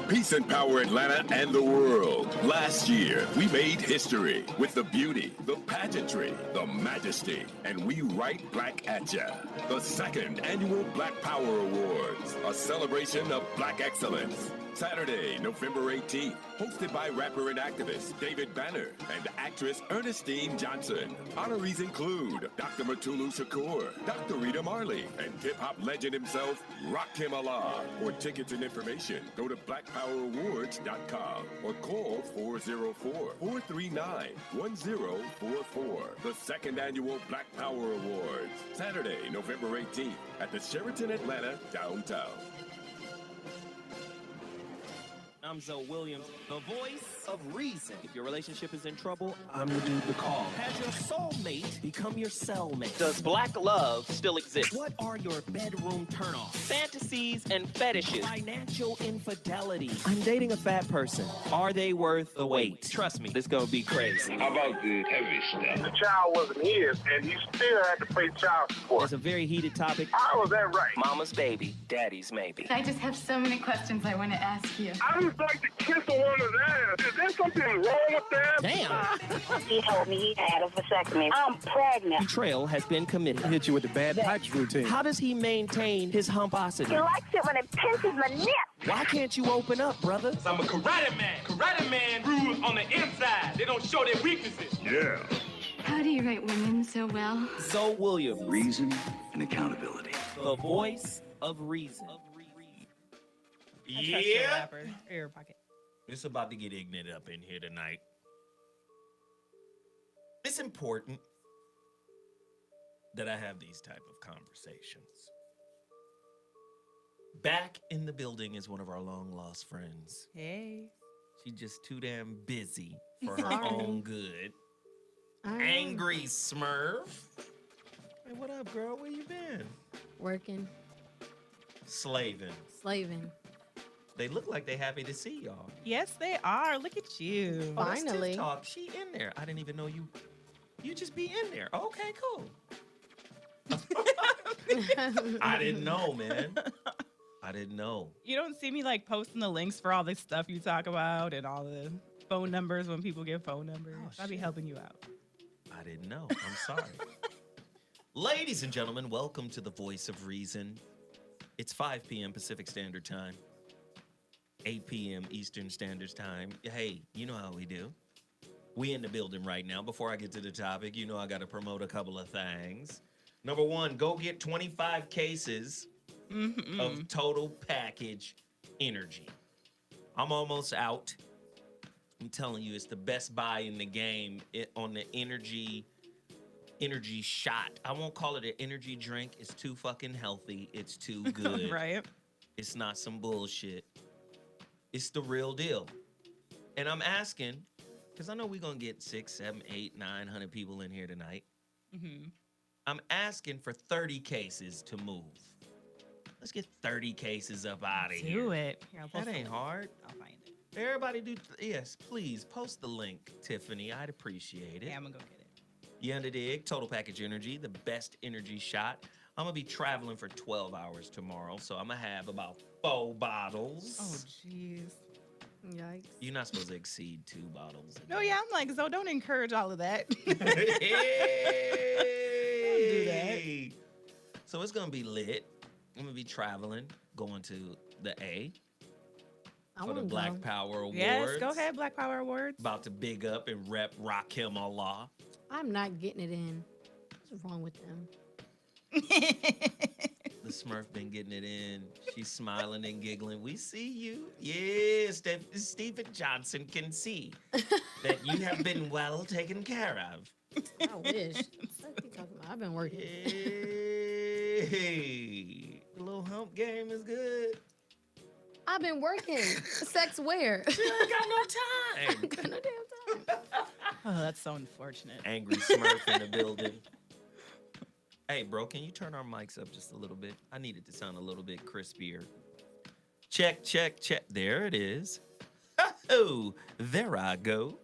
Peace and power Atlanta and the world. Last year, we made history with the beauty, the pageantry, the majesty, and we right back at ya. The second annual Black Power Awards, a celebration of Black excellence. Saturday, November 18th, hosted by rapper and activist David Banner and actress Ernestine Johnson. Honorees include Dr. Matulu Shakur, Dr. Rita Marley, and hip-hop legend himself, Rakim Allah. For tickets and information, go to blackpowerawards.com or call 404-439-1044. The second annual Black Power Awards, Saturday, November 18th at the Sheraton Atlanta, downtown. I'm Zoe Williams, the voice of reason. If your relationship is in trouble, I'm the dude to call. has your soulmate become your cellmate? Does black love still exist? What are your bedroom turnoffs? Fantasies and fetishes. Financial infidelity. I'm dating a fat person. Are they worth the wait? Trust me, this gonna be crazy. How about the heavy stuff? The child wasn't his, and he still had to pay child support. It's a very heated topic. How was that right? Mama's baby, daddy's maybe. I just have so many questions I want to ask you. I just like to kiss a woman's ass. Is there something wrong with that? Damn. He told me he had a vasectomy. I'm pregnant. Betrayal has been committed. Hit you with the bad pipes routine. How does he maintain his humposity? He likes it when it pinches my neck. Why can't you open up, brother? I'm a karate man. Karate man rules on the inside. They don't show their weaknesses. Yeah. How do you write women so well? Zoe Williams, Reason and accountability. the voice of reason. Yeah. Air pocket. It's about to get ignorant up in here tonight. It's important that I have these type of conversations. Back in the building is one of our long lost friends. Hey. She's just too damn busy for her own good. Angry Smurf. Hey, what up, girl? Where you been? Working, Slaving. slaving. They look like they happy to see y'all. Yes, they are. Look at you. Oh, that's Tiff Finally. Talk. She in there. I didn't even know you. You just be in there. Okay, cool. I didn't know, man. I didn't know. You don't see me like posting the links for all the stuff you talk about and all the phone numbers when people give phone numbers. Oh, I'll be shit. helping you out. I didn't know. I'm sorry. Ladies and gentlemen, welcome to the Voice of Reason. It's 5 p.m. Pacific Standard Time, 8 p.m. Eastern Standard Time. Hey, you know how we do. We in the building right now. Before I get to the topic, you know I got to promote a couple of things. Number one, go get 25 cases of total package energy. I'm almost out. I'm telling you, it's the best buy in the game on the energy shot. I won't call it an energy drink. It's too fucking healthy. It's too good. Right? It's not some bullshit. It's the real deal. And I'm asking, because I know we're going to get 6, 7, 8, 900 people in here tonight. I'm asking for 30 cases to move. Let's get 30 cases up out of here. Do it. Here, I'll post That the ain't link. hard. I'll find it. Everybody do, yes, please post the link, Tiffany. I'd appreciate it. Yeah, I'm going to go get it. You under dig? Total Package Energy, the best energy shot. I'm going to be traveling for 12 hours tomorrow, so I'm going to have about 4 bottles. Oh, jeez. Yikes. You're not supposed to exceed 2 bottles. No, yeah, I'm like, so don't encourage all of that. Hey! So it's going to be lit. I'm going to be traveling, going to the A I for the want to Black go. Power Awards. Yes, go ahead, Black Power Awards. About to big up and rep Rakim Allah. I'm not getting it in. What's wrong with them? The Smurf been getting it in. She's smiling and giggling. We see you. Yes, Stephen Johnson can see that you have been well taken care of. I wish. What are you talking about? I've been working. Hey, the little hump game is good. I've been working. Sex where? You ain't got no time. Got no damn time. Oh, that's so unfortunate. Angry Smurf in the building. Hey, bro, can you turn our mics up just a little bit? I need it to sound a little bit crispier. Check, check, check. There it is. Oh, there I go.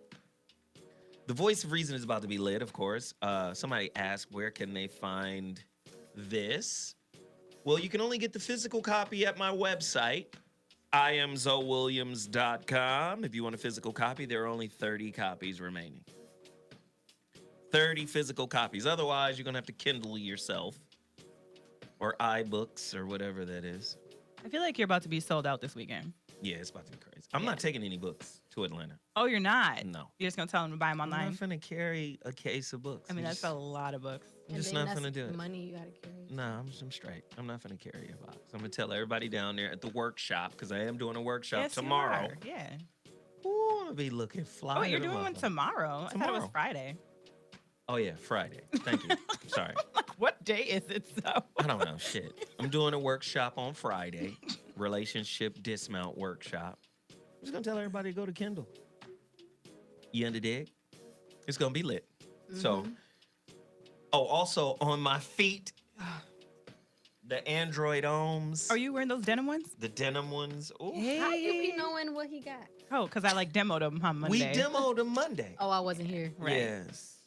The Voice of Reason is about to be lit, of course. Somebody asked, where can they find this? Well, you can only get the physical copy at my website, IamZoeWilliams.com. If you want a physical copy, there are only 30 copies remaining. 30 physical copies. Otherwise, you're going to have to Kindle yourself or iBooks or whatever that is. I feel like you're about to be sold out this weekend. Yeah, it's about to be crazy. I'm not taking any books to Atlanta. Oh, you're not? No. You're just going to tell them to buy them online? I'm not going to carry a case of books. I mean, that's a lot of books. I'm just not going to do it. Money you got to carry. No, I'm straight. I'm not going to carry a box. I'm going to tell everybody down there at the workshop, because I am doing a workshop tomorrow. You are. Yeah. Ooh, I'm going to be looking fly. Oh, you're doing one tomorrow. I thought it was Friday. Oh, yeah, Friday. Thank you. Sorry. What day is it, though? I don't know. Shit. I'm doing a workshop on Friday. Relationship dismount workshop. I'm just going to tell everybody to go to Kindle. You under dig? It's going to be lit. So, also on my feet, the Android Ohms. Are you wearing those denim ones? The denim ones. Ooh. Hey. How you be knowing what he got? Oh, because I demoed them on Monday. We demoed them Monday. Oh, I wasn't here. Right. Yes.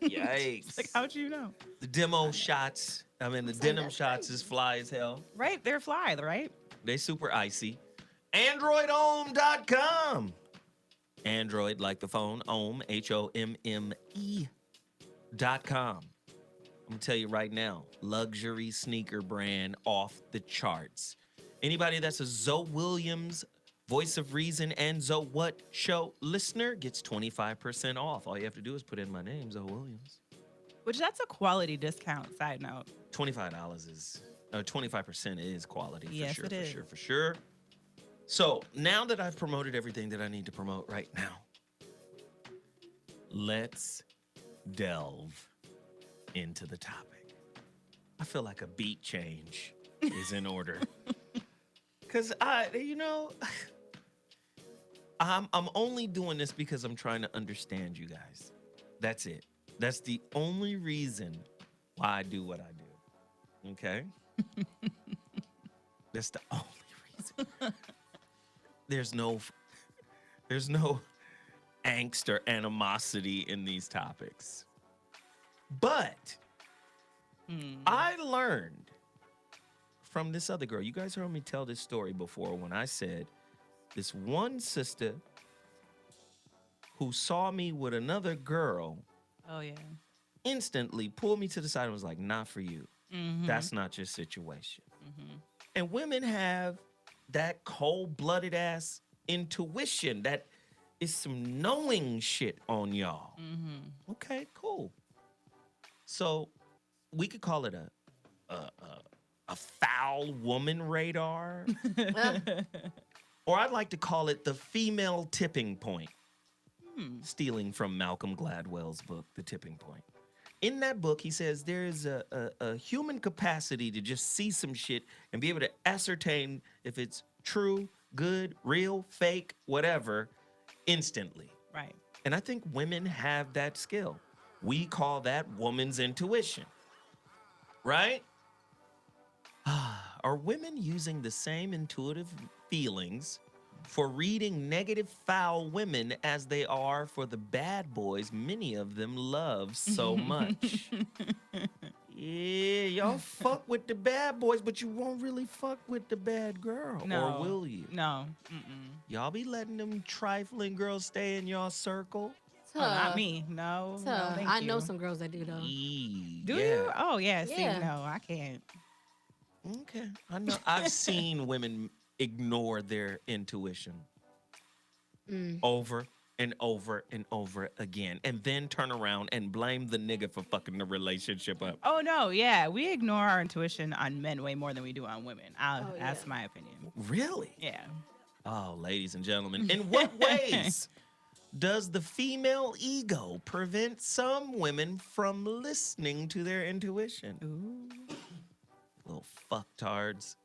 Yikes. Like, how'd you know? The demo shots, the denim shots is fly as hell. Right, they're fly, right? They super icy. AndroidOhm.com. Android like the phone, Ohm, HOMME.com. I'm going to tell you right now, luxury sneaker brand off the charts. Anybody that's a Zoe Williams, Voice of Reason, and Zoe What Show listener gets 25% off. All you have to do is put in my name, Zoe Williams. Which that's a quality discount, side note. $25 is, 25% is quality. Yes, for sure, it is. For sure. So now that I've promoted everything that I need to promote right now, let's delve into the topic. I feel like a beat change is in order. Because I'm only doing this because I'm trying to understand you guys. That's it. That's the only reason why I do what I do. Okay? That's the only reason. There's no angst or animosity in these topics. But I learned from this other girl. You guys heard me tell this story before when I said this one sister who saw me with another girl. Oh, yeah. Instantly pulled me to the side and was like, not for you. That's not your situation. And women have that cold-blooded ass intuition that is some knowing shit on y'all. Okay, cool. So we could call it a foul woman radar. Or I'd like to call it the female tipping point. Stealing from Malcolm Gladwell's book, The Tipping Point. In that book, he says there is a human capacity to just see some shit and be able to ascertain if it's true, good, real, fake, whatever, instantly. Right. And I think women have that skill. We call that woman's intuition. Right? Are women using the same intuitive feelings for reading negative, foul women as they are for the bad boys many of them love so much? Yeah, y'all fuck with the bad boys, but you won't really fuck with the bad girl. No. Or will you? No. Y'all be letting them trifling girls stay in y'all circle? Oh, not me. No. No, thank I you. know some girls that do, though. Do you? Oh, yeah. See, Yeah. no, I can't. Okay. I know. I've seen women ignore their intuition over and over and over again, and then turn around and blame the nigga for fucking the relationship up. Oh, no. Yeah. We ignore our intuition on men way more than we do on women. That's my opinion. Really? Yeah. Oh, ladies and gentlemen, in what ways does the female ego prevent some women from listening to their intuition? Ooh. Little fucktards.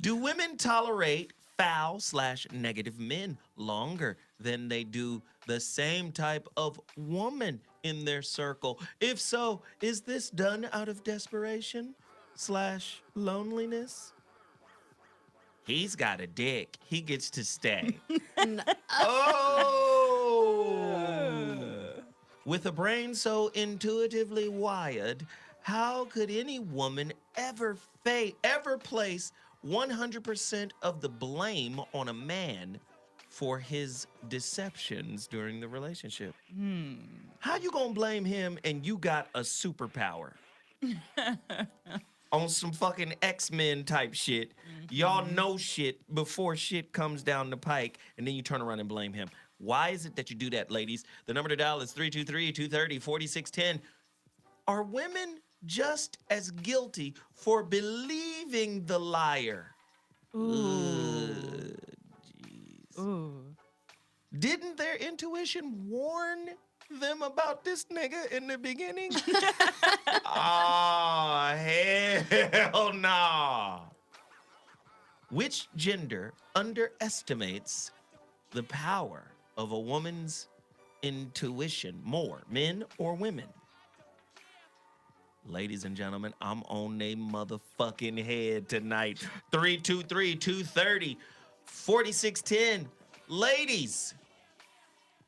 Do women tolerate foul/negative men longer than they do the same type of woman in their circle? If so, is this done out of desperation/loneliness? He's got a dick. He gets to stay. Oh! With a brain so intuitively wired, how could any woman ever place 100% of the blame on a man for his deceptions during the relationship. How you gonna blame him and you got a superpower? On some fucking X-Men type shit. Y'all know shit before shit comes down the pike, and then you turn around and blame him. Why is it that you do that, ladies? The number to dial is 323-230-4610. Are women just as guilty for believing the liar? Jeez. Didn't their intuition warn them about this nigga in the beginning? Oh, hell nah. Which gender underestimates the power of a woman's intuition more, men or women? Ladies and gentlemen, I'm on they motherfucking head tonight. 323-230-4610. Ladies,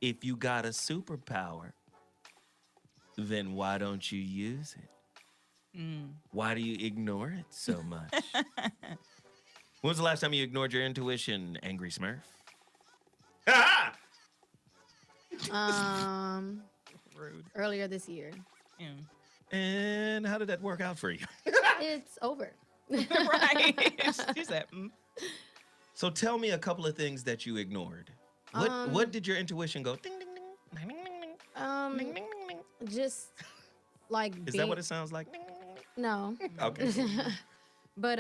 if you got a superpower, then why don't you use it? Why do you ignore it so much? When was the last time you ignored your intuition, Angry Smurf? Earlier this year. And how did that work out for you? It's over. Right. She said, So tell me a couple of things that you ignored. What did your intuition go ding ding ding ding ding ding ding ding ding? Just like Is that what it sounds like? No. Okay. But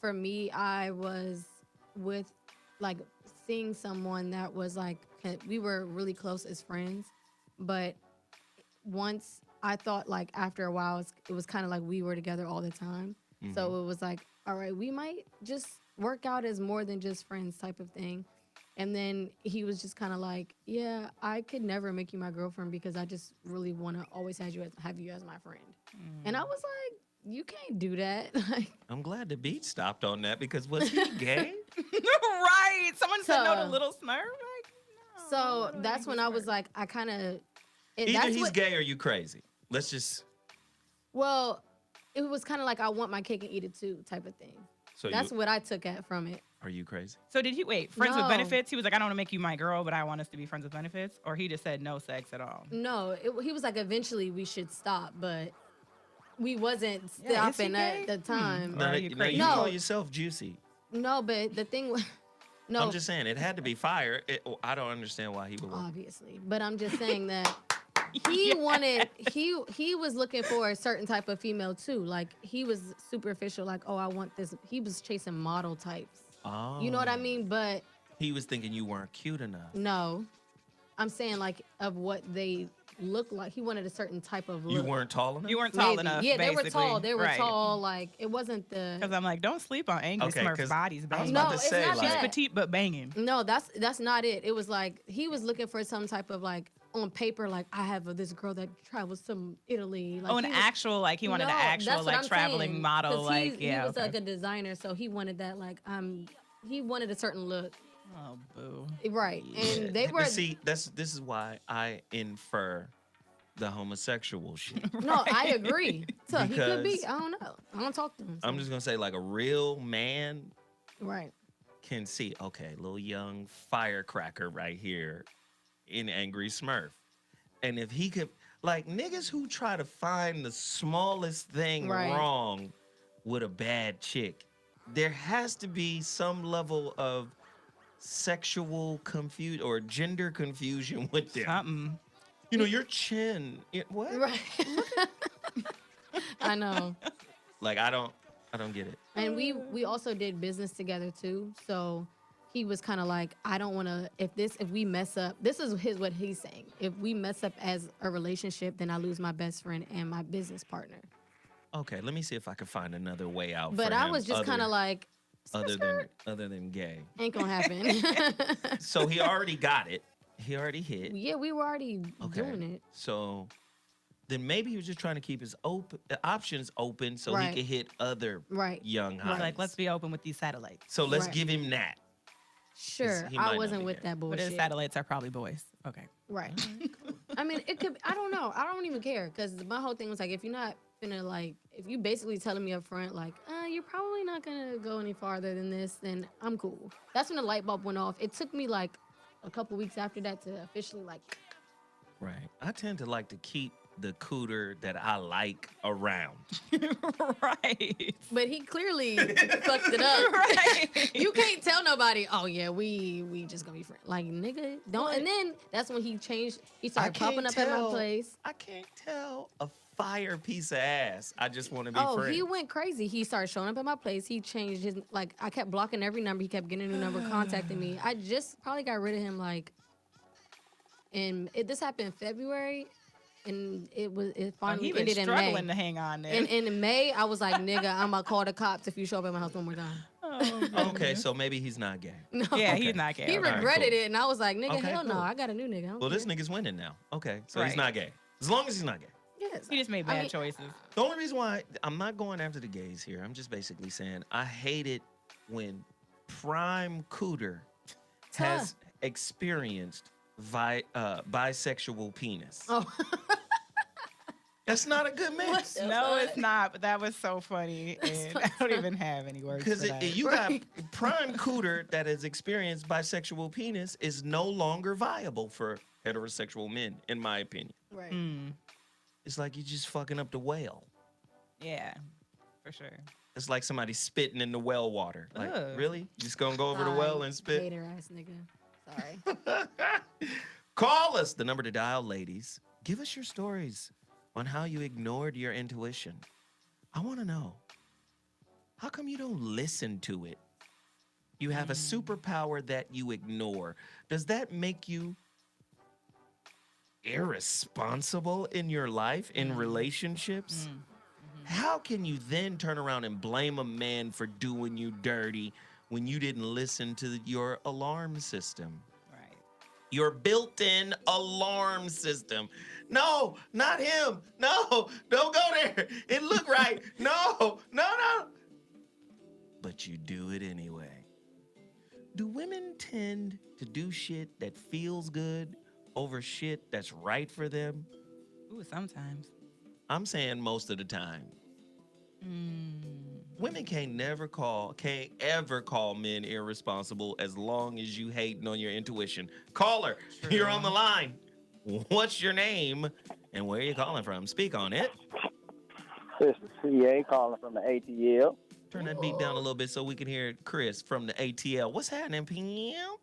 for me, I was with like seeing someone that was like we were really close as friends, but once I thought like after a while it was kind of like we were together all the time. So it was like, all right, we might just work out as more than just friends type of thing. And then he was just kind of like, yeah, I could never make you my girlfriend because I just really want to always have you as my friend. And I was like, you can't do that. I'm glad the beat stopped on that because was he gay? Right. Someone said no to Little Smurf. Like, no, so that's when I was like, I kind of. Either he's gay or you crazy. Let's just. Well, it was kind of like I want my cake and eat it too type of thing. So that's what I took from it. Are you crazy? So did he friends with benefits? He was like, I don't want to make you my girl, but I want us to be friends with benefits? Or he just said no sex at all? No, he was like, eventually we should stop, but we wasn't stopping at the time. Now you call yourself juicy. No, but the thing was, no. I'm just saying, it had to be fire. I don't understand why he would. Obviously, but I'm just saying that he wanted, he was looking for a certain type of female too. Like he was superficial, like, oh, I want this. He was chasing model types. Oh. You know what I mean? But he was thinking you weren't cute enough. No, I'm saying like of what they look like. He wanted a certain type of look. You weren't tall enough? You weren't tall enough. Yeah, basically. they were tall. They were tall. Like it wasn't the. Because I'm like, don't sleep on Angry Smurf's bodies. I was about to say, not she's petite but banging. No, that's not it. It was like he was looking for some type of like on paper, like I have this girl that travels to Italy. Like, actual like he wanted an actual like traveling model. Like he was like a designer, so he wanted that like he wanted a certain look. Oh boo. Right, and they were. See, this is why I infer the homosexual shit. No, I agree. So he could be. I don't know. I don't talk to him. So. I'm just gonna say, like a real man, right, can see. Okay, little young firecracker right here in Angry Smurf, and if he could, like niggas who try to find the smallest thing wrong with a bad chick, there has to be some level of sexual confusion or gender confusion with them. Something. You know, your chin. What? Right. I know. Like I don't get it. And we also did business together too. So he was kind of like, I don't want to. If we mess up, this is what he's saying. If we mess up as a relationship, then I lose my best friend and my business partner. Okay, let me see if I can find another way out. But for I him was just kind of like, other than gay. Ain't gonna happen. So he already got it. He already hit. Yeah, we were already doing it. So then maybe he was just trying to keep his options open so he could hit other young heights. Like, let's be open with these satellites. So let's give him that. Sure, I wasn't with that bullshit. But his satellites are probably boys. Okay. Right. I mean, it could. I don't know. I don't even care because my whole thing was like, if you're not gonna like, if you basically telling me up front, like, you're probably not gonna go any farther than this, then I'm cool. That's when the light bulb went off. It took me like a couple weeks after that to officially like. Right. I tend to like to keep the cooter that I like around. Right. But he clearly fucked it up. Right. You can't tell nobody, oh yeah, we just gonna be friends. Like, nigga, don't. What? And then that's when he changed. He started can't popping up at my tell- place. I can't tell a fire piece of ass. I just want to be Oh, friends. he went crazy. He started showing up at my place. He changed his, like, I kept blocking every number. He kept getting a new number, contacting me. I just probably got rid of him, like, this happened in February, and it finally He been ended in struggling May. to hang on there. And in May, I was like, nigga, I'm gonna call the cops if you show up at my house one more time. Okay, so maybe he's not gay. No. Yeah, Okay. he's not gay. He Okay. regretted cool. it, and I was like, nigga, Okay, hell no, cool. I got a new nigga. I don't Well, this care. nigga's winning now. Okay, so he's Right. not gay. As long as he's not gay. Yes. He just made I bad mean, choices. The only reason why I'm not going after the gays here, I'm just basically saying I hate it when prime cooter has experienced bisexual penis. Oh. That's not a good mix. the No, fuck? it's not. But that was so funny, and I don't even have any words Because for that. you got prime cooter that has experienced bisexual penis is no longer viable for heterosexual men, in my opinion. Right. Mm, It's like you're just fucking up the whale. yeah, for sure. It's like somebody spitting in the well water. Like, Ugh. really? You just gonna go over the well and spit? Hater ass nigga. Sorry. Call us, the number to dial, ladies. Give us your stories on how you ignored your intuition. I want to know. How come you don't listen to it? You have a superpower that you ignore. Does that make you irresponsible in your life, in relationships? How can you then turn around and blame a man for doing you dirty when you didn't listen to your alarm system? Right. Your built-in alarm system. No, not him. No, don't go there. It looked right. No. But you do it anyway. Do women tend to do shit that feels good over shit that's right for them? Ooh, sometimes. I'm saying most of the time. Women can't ever call men irresponsible as long as you hating on your intuition. Caller, you're on the line. What's your name and where are you calling from? Speak on it. This is CA calling from the ATL. Turn that beat down a little bit so we can hear Chris from the ATL. What's happening, PM?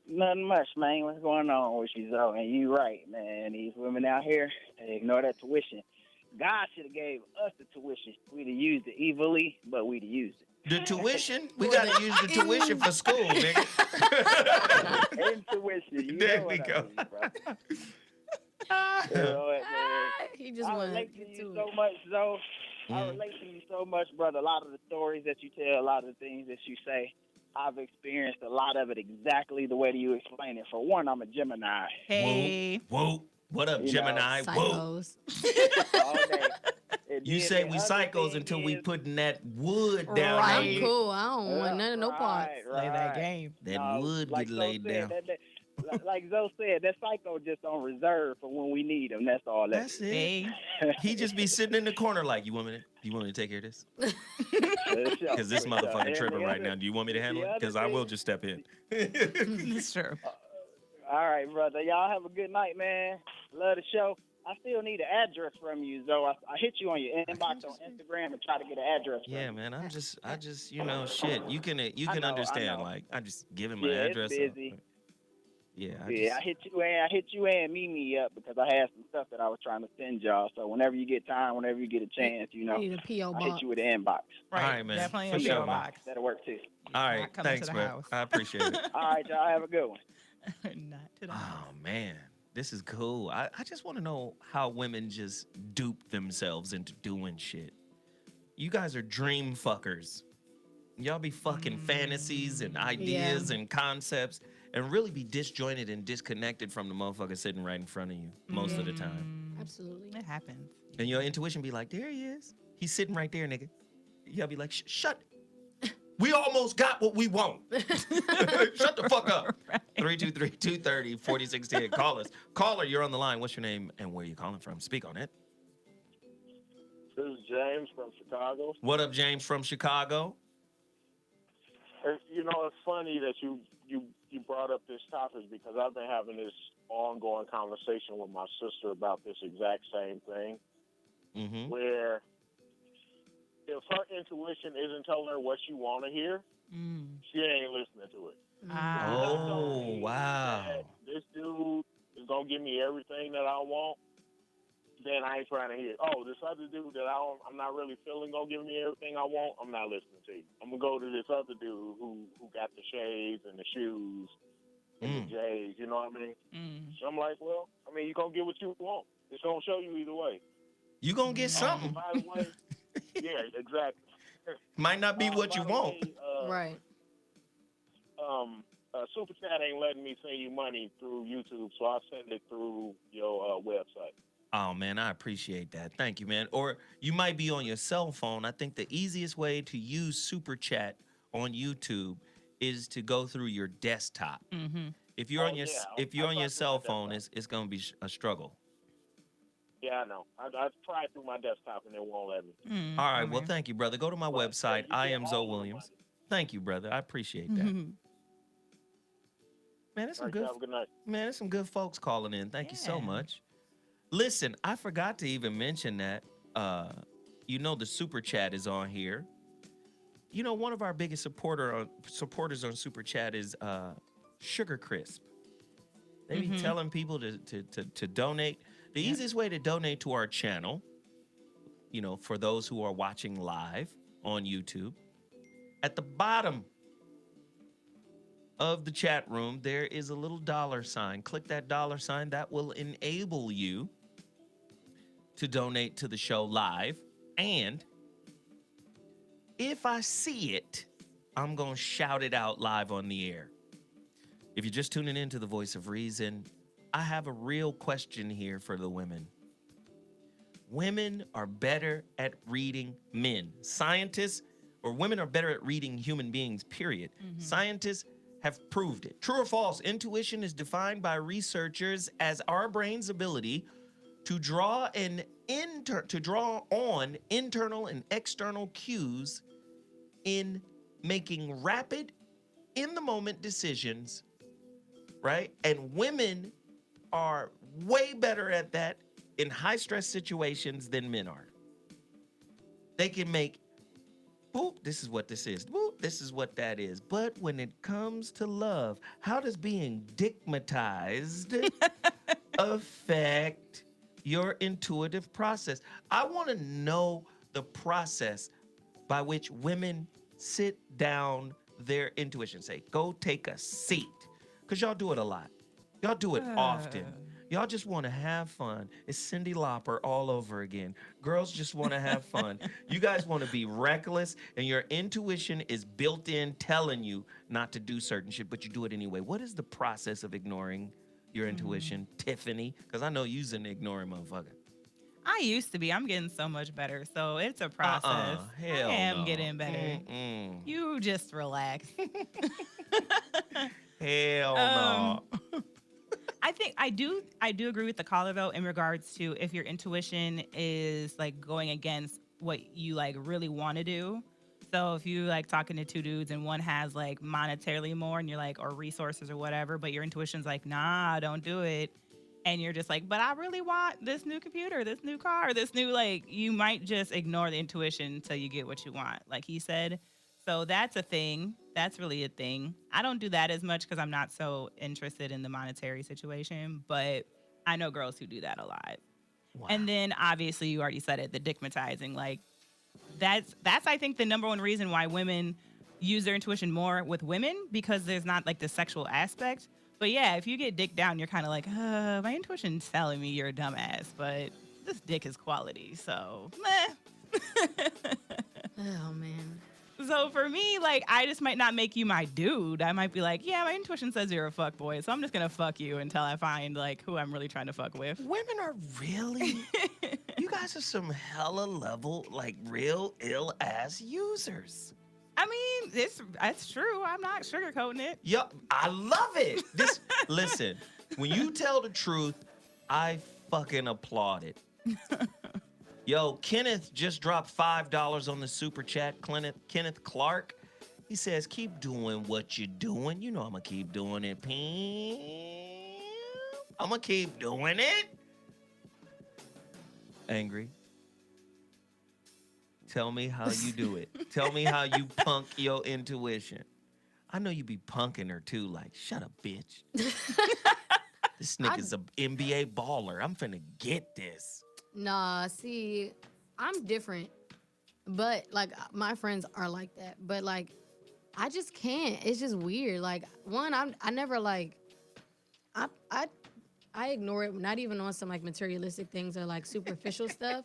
Nothing much, man. What's going on with you, Zoe? And you right, man. These women out here, they ignore that tuition. God should have gave us the tuition. We'd have used it evilly, but we'd have used it. The tuition? We got to use the tuition for school, nigga. Intuition. There we go. He just I wanted to relate to get you to so it. much, Zoe. I relate to you so much, brother. A lot of the stories that you tell, a lot of the things that you say, I've experienced a lot of it exactly the way that you explain it. For one, I'm a Gemini. Hey. Whoa. What up, You know, Gemini? Whoa. Psychos. All day. And You then say the we other psychos thing until we is- putting that wood down. Right. on I'm you. cool. I don't want none of no parts. Play that game. That wood like get Zoe laid said, down. like Zoe said, that psycho just on reserve for when we need him. That's all. That's it. Hey. He just be sitting in the corner like, you want me to take care of this? Because this motherfucker tripping right now. Do you want me to handle it? Because I will just step in. It's true. All right, brother. Y'all have a good night, man. Love the show. I still need an address from you, Zoe. I hit you on your inbox on Instagram and try to get an address. Yeah, from you. man. I just, shit. You can I know, understand. I know. Like, I just give him my Yeah, address. it's busy. Yeah, I hit you and meet me up because I had some stuff that I was trying to send y'all. So whenever you get time, whenever you get a chance, You need a P.O. I box. hit you with the inbox. Right. All right, man. Definitely For a sure, PO man. box. That'll work too. All right, Not coming thanks, to the man. house. I appreciate it. All right, y'all have a good one. Not to the Oh man, this is cool. I just want to know how women just dupe themselves into doing shit. You guys are dream fuckers. Y'all be fucking fantasies and ideas and concepts and really be disjointed and disconnected from the motherfucker sitting right in front of you most of the time. Absolutely. It happens. And your intuition be like, there he is. He's sitting right there, nigga. Y'all be like, shut. We almost got what we want. Shut the fuck up. 323-230-4610. Call us. Caller, you're on the line. What's your name and where are you calling from? Speak on it. This is James from Chicago. What up, James from Chicago? You know, it's funny that you brought up this topic because I've been having this ongoing conversation with my sister about this exact same thing. Mm-hmm. Where if her intuition isn't telling her what she want to hear, she ain't listening to it. Oh, wow. This dude is going to give me everything that I want, then I ain't trying to hear. Oh, this other dude that I'm not really feeling going to give me everything I want, I'm not listening to you. I'm going to go to this other dude who got the shades and the shoes and the J's, you know what I mean? So I'm like, well, I mean, you're going to get what you want. It's going to show you either way. You going to get something. By the way, yeah, exactly. Might not be what you want. Right. Super Chat ain't letting me send you money through YouTube, so I'll send it through your website. Oh, man, I appreciate that. Thank you, man. Or you might be on your cell phone. I think the easiest way to use Super Chat on YouTube is to go through your desktop. Mm-hmm. If you're on your cell phone, it's going to be a struggle. Yeah, I know. I tried through my desktop and it won't let me. All right. Well, thank you, brother. Go to my website. I am Zoe Williams. Thank you, brother. I appreciate that. Man, there's some good. Have a good night. Man, there's some good folks calling in. Thank you so much. Listen, I forgot to even mention that. The Super Chat is on here. You know, one of our biggest supporters on Super Chat is Sugar Crisp. They be telling people to donate. The easiest way to donate to our channel, you know, for those who are watching live on YouTube, at the bottom of the chat room, there is a little $sign. Click that $sign. That will enable you to donate to the show live. And if I see it, I'm going to shout it out live on the air. If you're just tuning in to the Voice of Reason, I have a real question here for the women. Women are better at reading men. Women are better at reading human beings, period. Scientists have proved it. True or false, intuition is defined by researchers as our brain's ability to draw on internal and external cues in making rapid, in-the-moment decisions, right? And women are way better at that in high-stress situations than men are. They can make, boop, this is what this is. Boop, this is what that is. But when it comes to love, how does being digmatized affect your intuitive process? I want to know the process by which women sit down their intuition. Say, go take a seat. Because y'all do it a lot. Y'all do it often. Y'all just want to have fun. It's Cyndi Lauper all over again. Girls just want to have fun. You guys want to be reckless, and your intuition is built in telling you not to do certain shit, but you do it anyway. What is the process of ignoring your intuition, Tiffany? Because I know you's an ignoring motherfucker. I used to be. I'm getting so much better. So it's a process. Hell I am no. getting better. You just relax. Hell no. I think I do agree with the caller though in regards to if your intuition is like going against what you like really want to do. So if you like talking to two dudes and one has like monetarily more and you're like, or resources or whatever, but your intuition's like, nah, don't do it. And you're just like, but I really want this new computer, this new car, this new, like, you might just ignore the intuition until you get what you want, like he said. So that's a thing. That's really a thing. I don't do that as much because I'm not so interested in the monetary situation, but I know girls who do that a lot. Wow. And then obviously you already said it, the digmatizing, like that's I think the number one reason why women use their intuition more with women, because there's not like the sexual aspect. But yeah, if you get dick down, you're kind of like, my intuition's telling me you're a dumbass, but this dick is quality, so meh. Oh, man. So for me, like, I just might not make you my dude. I might be like, yeah, my intuition says you're a fuck boy, so I'm just going to fuck you until I find, like, who I'm really trying to fuck with. Women are really, you guys are some hella level, like, real ill-ass users. I mean, that's true. I'm not sugarcoating it. Yo, I love it. Listen, when you tell the truth, I fucking applaud it. Yo, Kenneth just dropped $5 on the super chat. Kenneth Clark. He says, keep doing what you're doing. You know I'm going to keep doing it, Pam. I'm going to keep doing it. Angry. Tell me how you do it. Tell me how you punk your intuition. I know you be punking her, too. Like, shut up, bitch. This nigga's an NBA baller. I'm finna get this. Nah, see, I'm different. But, like, my friends are like that. But, like, I just can't. It's just weird. Like, one, I never, like, I ignore it, not even on some, like, materialistic things or, like, superficial stuff.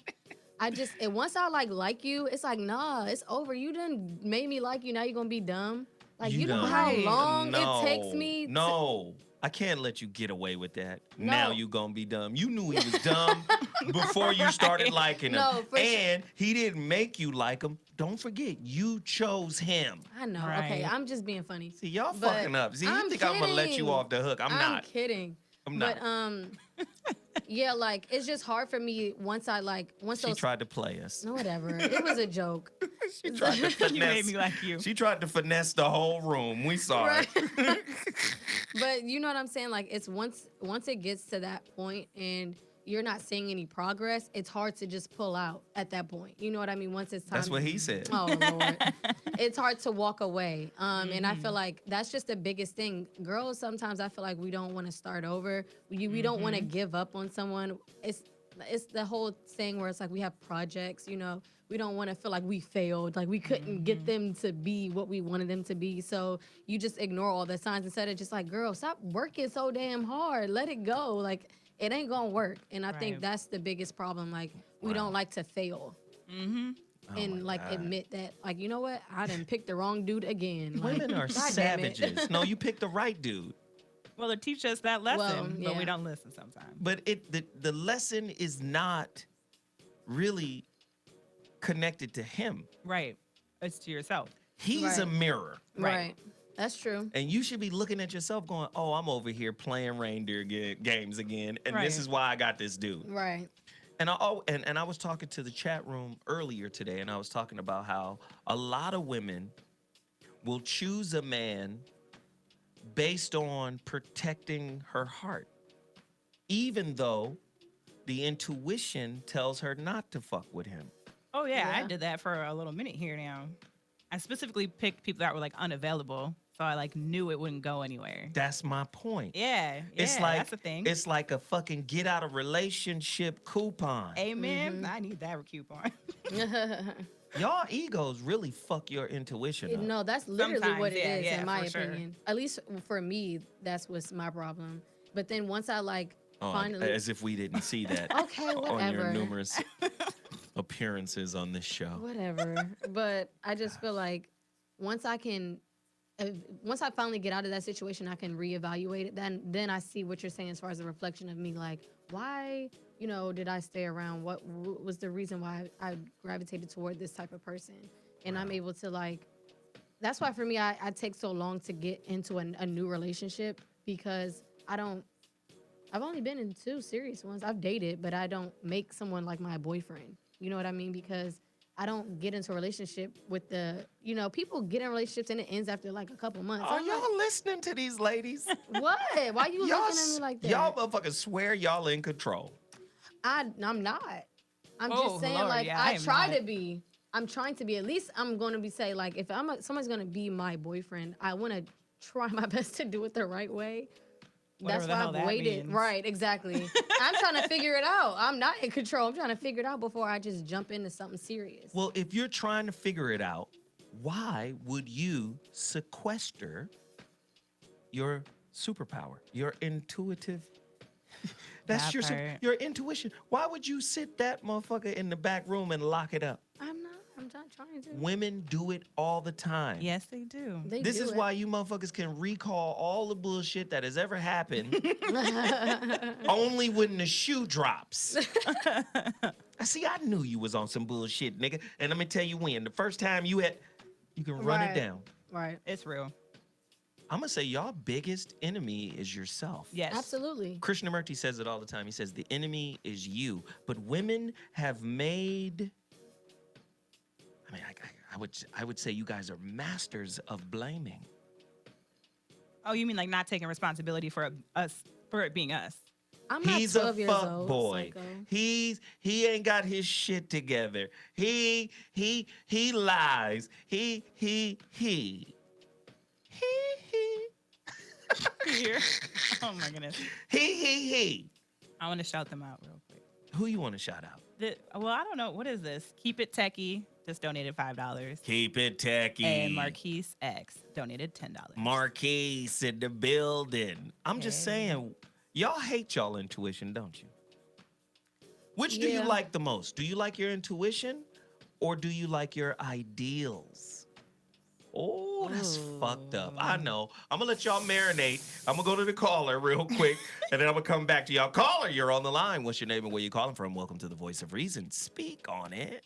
Once I, like you, it's like, nah, it's over. You done made me like you. Now you're going to be dumb. Like, you know how long it takes me No. I can't let you get away with that. No. Now you gonna be dumb. You knew he was dumb before you started liking him. And he didn't make you like him. Don't forget, you chose him. I know. Right. Okay, I'm just being funny. See, y'all fucking up. See, you think I'm gonna let you off the hook. I'm not. I'm kidding. I'm not. But, yeah, like, it's just hard for me once she tried to play us. No, whatever. It was a joke. She tried to finesse. You made me like you. She tried to finesse the whole room. We saw it. But you know what I'm saying? Like, it's once it gets to that point and you're not seeing any progress, it's hard to just pull out at that point. You know what I mean? Once it's time. That's what he said. Oh, Lord. It's hard to walk away. And I feel like that's just the biggest thing. Girls, sometimes I feel like we don't want to start over. We don't want to give up on someone. It's the whole thing where it's like we have projects, you know. We don't want to feel like we failed, like we couldn't get them to be what we wanted them to be. So you just ignore all the signs instead of just like, girl, stop working so damn hard. Let it go. Like, it ain't gonna work. And I think that's the biggest problem. Like, we don't like to fail. And like admit that, like, you know what? I done picked the wrong dude again. Women are savages. No, you picked the right dude. Well, it teaches us that lesson, but we don't listen sometimes. But the lesson is not really connected to him. Right. It's to yourself. He's a mirror. Right. That's true. And you should be looking at yourself going, oh, I'm over here playing reindeer games again. And this is why I got this dude. Right. And I was talking to the chat room earlier today, and I was talking about how a lot of women will choose a man based on protecting her heart, even though the intuition tells her not to fuck with him. Oh, yeah, I did that for a little minute here now. I specifically picked people that were, like, unavailable, so I, like, knew it wouldn't go anywhere. That's my point. Yeah, it's like, that's the thing. It's like a fucking get-out-of-relationship coupon. Amen. I need that coupon. Y'all egos really fuck your intuition up. No, that's literally Sometimes, what it is, in my opinion. Sure. At least for me, that's what's my problem. But then once I, like, finally... As if we didn't see that okay, whatever. on your numerous appearances on this show. Whatever. But I just feel like once I finally get out of that situation, I can reevaluate it. Then I see what you're saying as far as a reflection of me, like, why, you know, did I stay around? What was the reason why I gravitated toward this type of person? And I'm able to, like, that's why for me, I take so long to get into a new relationship, because I've only been in 2 serious ones. I've dated, but I don't make someone like my boyfriend. You know what I mean? Because I don't get into a relationship with people get in relationships and it ends after like a couple months. Are y'all listening to these ladies? What? Why you looking at me like that? Y'all motherfuckers swear y'all in control. I'm not. I'm just saying, Lord, I try to be. I'm trying to be. At least I'm going to be say, like, if someone's going to be my boyfriend, I want to try my best to do it the right way. Whatever That's why I've waited. Means. Right, exactly. I'm trying to figure it out. I'm not in control. I'm trying to figure it out before I just jump into something serious. Well, if you're trying to figure it out, why would you sequester your superpower, your intuitive? That's your intuition. Why would you sit that motherfucker in the back room and lock it up? I'm not trying to. Women do it all the time. Yes, they do. This is why you motherfuckers can recall all the bullshit that has ever happened only when the shoe drops. I knew you was on some bullshit, nigga. And let me tell you when. The first time you You can run it down. Right. It's real. I'm gonna say y'all biggest enemy is yourself. Yes. Absolutely. Krishnamurti says it all the time. He says the enemy is you. But women have made. I mean, I would say you guys are masters of blaming. Oh, you mean like not taking responsibility for us, for it being us? I'm not He's 12 a years fuck old. boy. Psycho. He ain't got his shit together. He lies. He. Here. Oh my goodness. He. I want to shout them out real quick. Who you want to shout out? Well, I don't know. What is this? Keep It Techie just donated $5. Keep it techie. And Marquise X donated $10. Marquise in the building. I'm just saying, y'all hate y'all intuition, don't you? Which do you like the most? Do you like your intuition or do you like your ideals? Oh, that's fucked up. I know. I'm going to let y'all marinate. I'm going to go to the caller real quick, and then I'm going to come back to y'all. Caller, you're on the line. What's your name and where you calling from? Welcome to the Voice of Reason. Speak on it.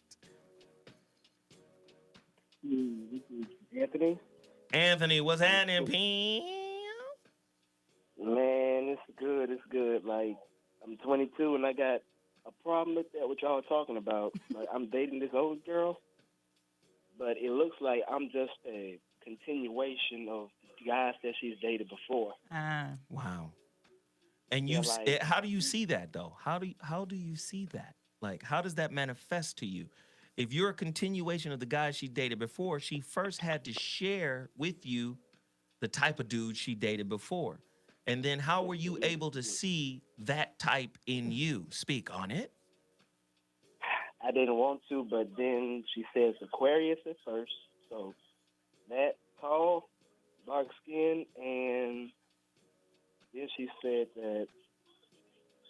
This is Anthony. Anthony, what's happening, P? Man, it's good. It's good. Like, I'm 22, and I got a problem with that, what y'all are talking about. Like, I'm dating this old girl, but it looks like I'm just a continuation of guys that she's dated before. Wow. And you, how do you see that though? How do you see that? Like, how does that manifest to you? If you're a continuation of the guys she dated before, she first had to share with you the type of dude she dated before. And then how were you able to see that type in you? Speak on it. I didn't want to, but then she says Aquarius at first. So that tall, dark skin, and then she said that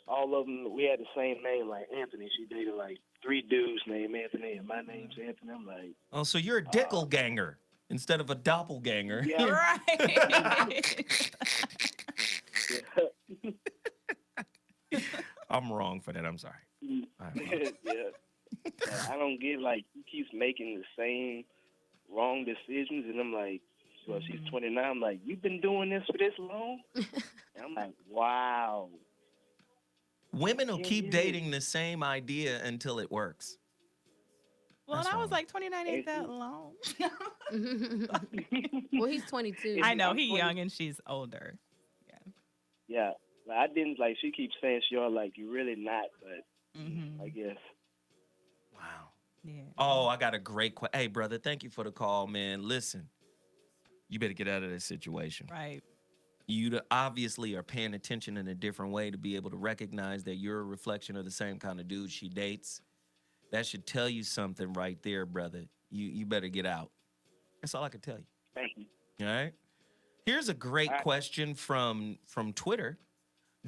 all of them, we had the same name, like Anthony. She dated like 3 dudes named Anthony, and my name's Anthony. I'm like, oh, so you're a dickleganger instead of a doppelganger. Yeah. Right. I'm wrong for that. I'm sorry. Yeah. I don't get, like, he keeps making the same wrong decisions, and I'm like, well, she's 29. I'm like, you've been doing this for this long? And I'm like, wow. Women will keep dating the same idea until it works. Well, and I was like, 29 ain't that long. Well, he's 22. I know, he's young and she's older. Yeah. Like, I didn't, like, she keeps saying she all like, you're really not, but I guess. Wow. Yeah. Oh, I got a great question. Hey, brother, thank you for the call, man. Listen, you better get out of this situation. Right. You obviously are paying attention in a different way to be able to recognize that you're a reflection of the same kind of dude she dates. That should tell you something right there, brother. You better get out. That's all I can tell you. Thank you. All right. Here's a great question from Twitter.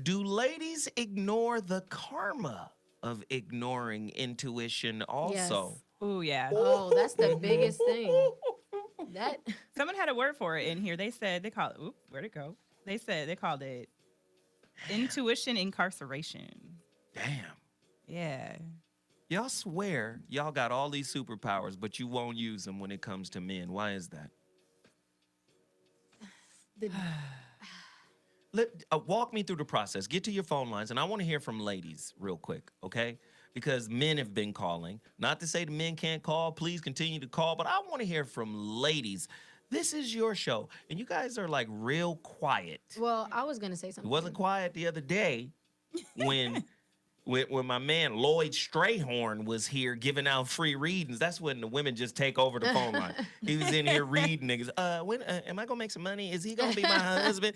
Do ladies ignore the karma of ignoring intuition also? Yes. Oh, yeah. Oh, that's the biggest thing. That Someone had a word for it in here. They said, they called it, oop, where'd it go? They said, they called it intuition incarceration. Damn. Yeah. Y'all swear y'all got all these superpowers, but you won't use them when it comes to men. Why is that? Walk me through the process. Get to your phone lines, and I want to hear from ladies real quick, okay? Because men have been calling. Not to say the men can't call. Please continue to call, but I want to hear from ladies. This is your show, and you guys are like real quiet. Well, I was gonna say It something. wasn't quiet the other day when when my man Lloyd Strayhorn was here giving out free readings. That's when the women just take over the phone line. He was in here reading niggas. When am I gonna make some money? Is he gonna be my husband?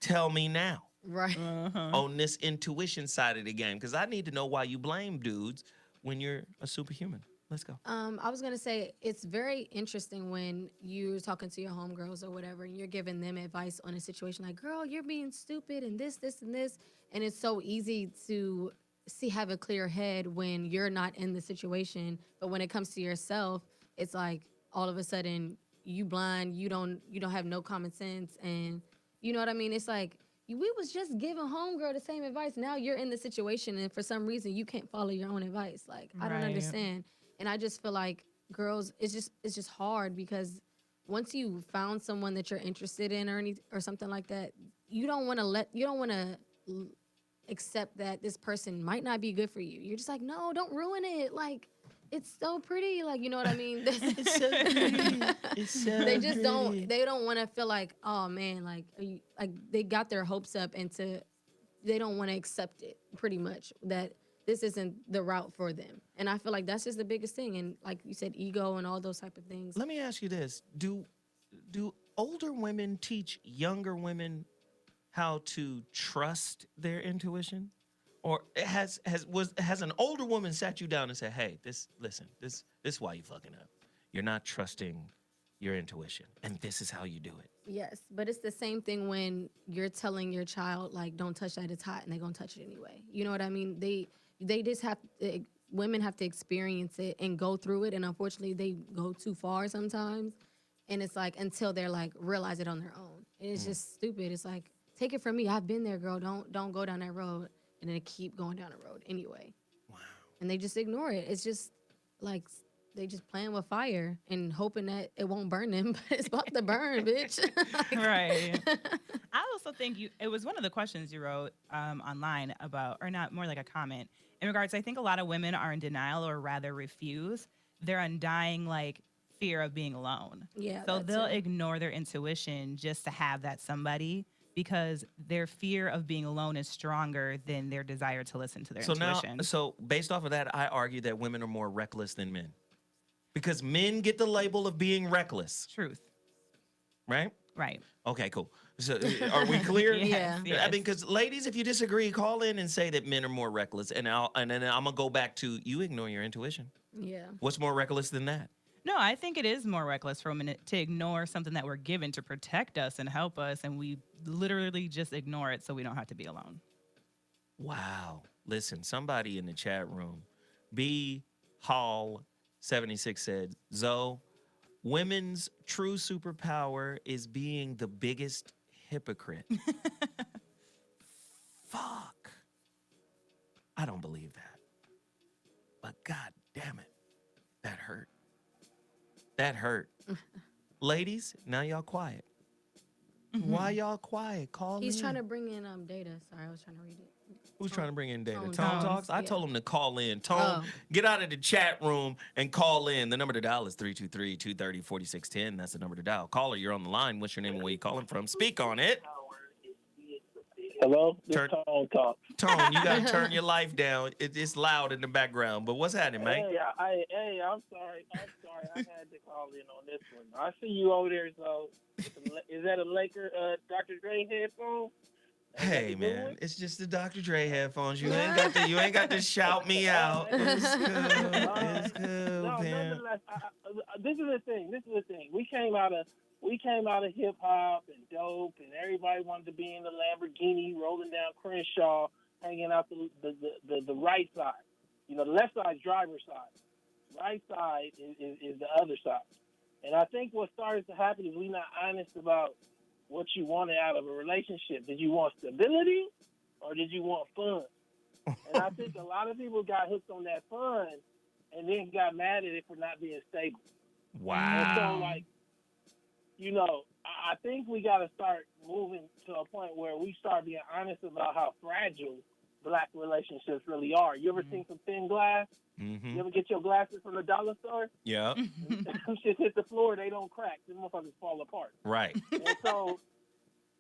Tell me now. Right. On this intuition side of the game, because I need to know why you blame dudes when you're a superhuman. Let's go. I was gonna say it's very interesting when you're talking to your homegirls or whatever, and you're giving them advice on a situation like, "Girl, you're being stupid," and this, and this, and it's so easy to have a clear head when you're not in the situation. But when it comes to yourself, it's like all of a sudden you blind, you don't have no common sense, and you know what I mean. It's like, we was just giving homegirl the same advice. Now you're in the situation, and for some reason you can't follow your own advice. Like, I don't understand. And I just feel like girls, it's just hard because once you found someone that you're interested in or something like that, you don't want to accept that this person might not be good for you. You're just like, no, don't ruin it. Like, it's so pretty. Like, you know what I mean? It's so pretty. It's so They just pretty. they don't want to feel like, oh man, like, like they got their hopes up they don't want to accept it, pretty much, that this isn't the route for them. And I feel like that's just the biggest thing. And like you said, ego and all those type of things. Let me ask you this. Do older women teach younger women how to trust their intuition? Or has an older woman sat you down and said, hey, this is why you fucking up. You're not trusting your intuition, and this is how you do it. Yes, but it's the same thing when you're telling your child, like, don't touch that, it's hot, and they're gonna touch it anyway. You know what I mean? They just women have to experience it and go through it, and unfortunately they go too far sometimes, and it's like until they're like realize it on their own. And it's just stupid. It's like, take it from me, I've been there, girl. Don't go down that road, and then they keep going down the road anyway. Wow. And they just ignore it. It's just like they just playing with fire and hoping that it won't burn them, but it's about to burn, bitch. Right. I also think it was one of the questions you wrote online about, or not, more like a comment in regards. I think a lot of women are in denial, or rather refuse their undying like fear of being alone. Yeah. So they'll ignore their intuition just to have that somebody, because their fear of being alone is stronger than their desire to listen to their intuition. So based off of that, I argue that women are more reckless than men. Because men get the label of being reckless. Truth. Right? Right. Okay, cool. So are we clear? Yeah. Yes. I mean, because ladies, if you disagree, call in and say that men are more reckless. And then I'm going to go back to you ignore your intuition. Yeah. What's more reckless than that? No, I think it is more reckless for women to ignore something that we're given to protect us and help us, and we literally just ignore it so we don't have to be alone. Wow. Listen, somebody in the chat room, B Hall 76 said, Zoe, women's true superpower is being the biggest hypocrite. Fuck. I don't believe that. But God damn it. That hurt. That hurt. Ladies, now y'all quiet. Why y'all quiet? Call He's in. trying to bring in data. Sorry, I was trying to read it. Who's trying to bring in data? Tone Talks? I yeah. told him to call in. Tone, get out of the chat room and call in. The number to dial is 323-230-4610. That's the number to dial. Caller, you're on the line. What's your name and where you calling from? Speak on it. Hello? This Turn- Tone talk. Tone, you got to turn your life down. It's loud in the background. But what's happening, man? Hey, I'm sorry. I had to call in on this one. I see you over there, so is that a Laker Dr. Dre headphone? Hey, man, it's just the Dr. Dre headphones. You ain't got to shout me out. It's cool. It's cool, No, man. nonetheless, this is the thing. We came out of hip hop and dope, and everybody wanted to be in the Lamborghini, rolling down Crenshaw, hanging out the right side. You know, the left side is driver's side. Right side is the other side. And I think what started to happen is we're not honest about what you wanted out of a relationship. Did you want stability or did you want fun? And I think a lot of people got hooked on that fun and then got mad at it for not being stable. Wow. And so, like, you know, I think we got to start moving to a point where we start being honest about how fragile Black relationships really are. You ever seen some thin glass? Mm-hmm. You ever get your glasses from the dollar store? Yeah. Them shit hit the floor, they don't crack. Them motherfuckers fall apart. Right. And so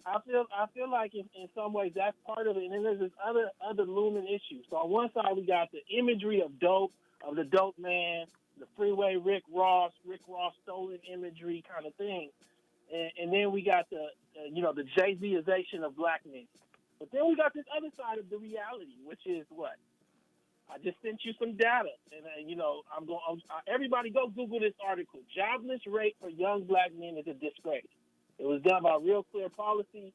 I feel like in some ways that's part of it. And then there's this other looming issue. So on one side we got the imagery of dope, of the dope man, the freeway Rick Ross stolen imagery kind of thing. And then we got the Jay-Z-ization of Black men. But then we got this other side of the reality, which is what? I just sent you some data, and everybody go Google this article. Jobless rate for young Black men is a disgrace. It was done by Real Clear Policy,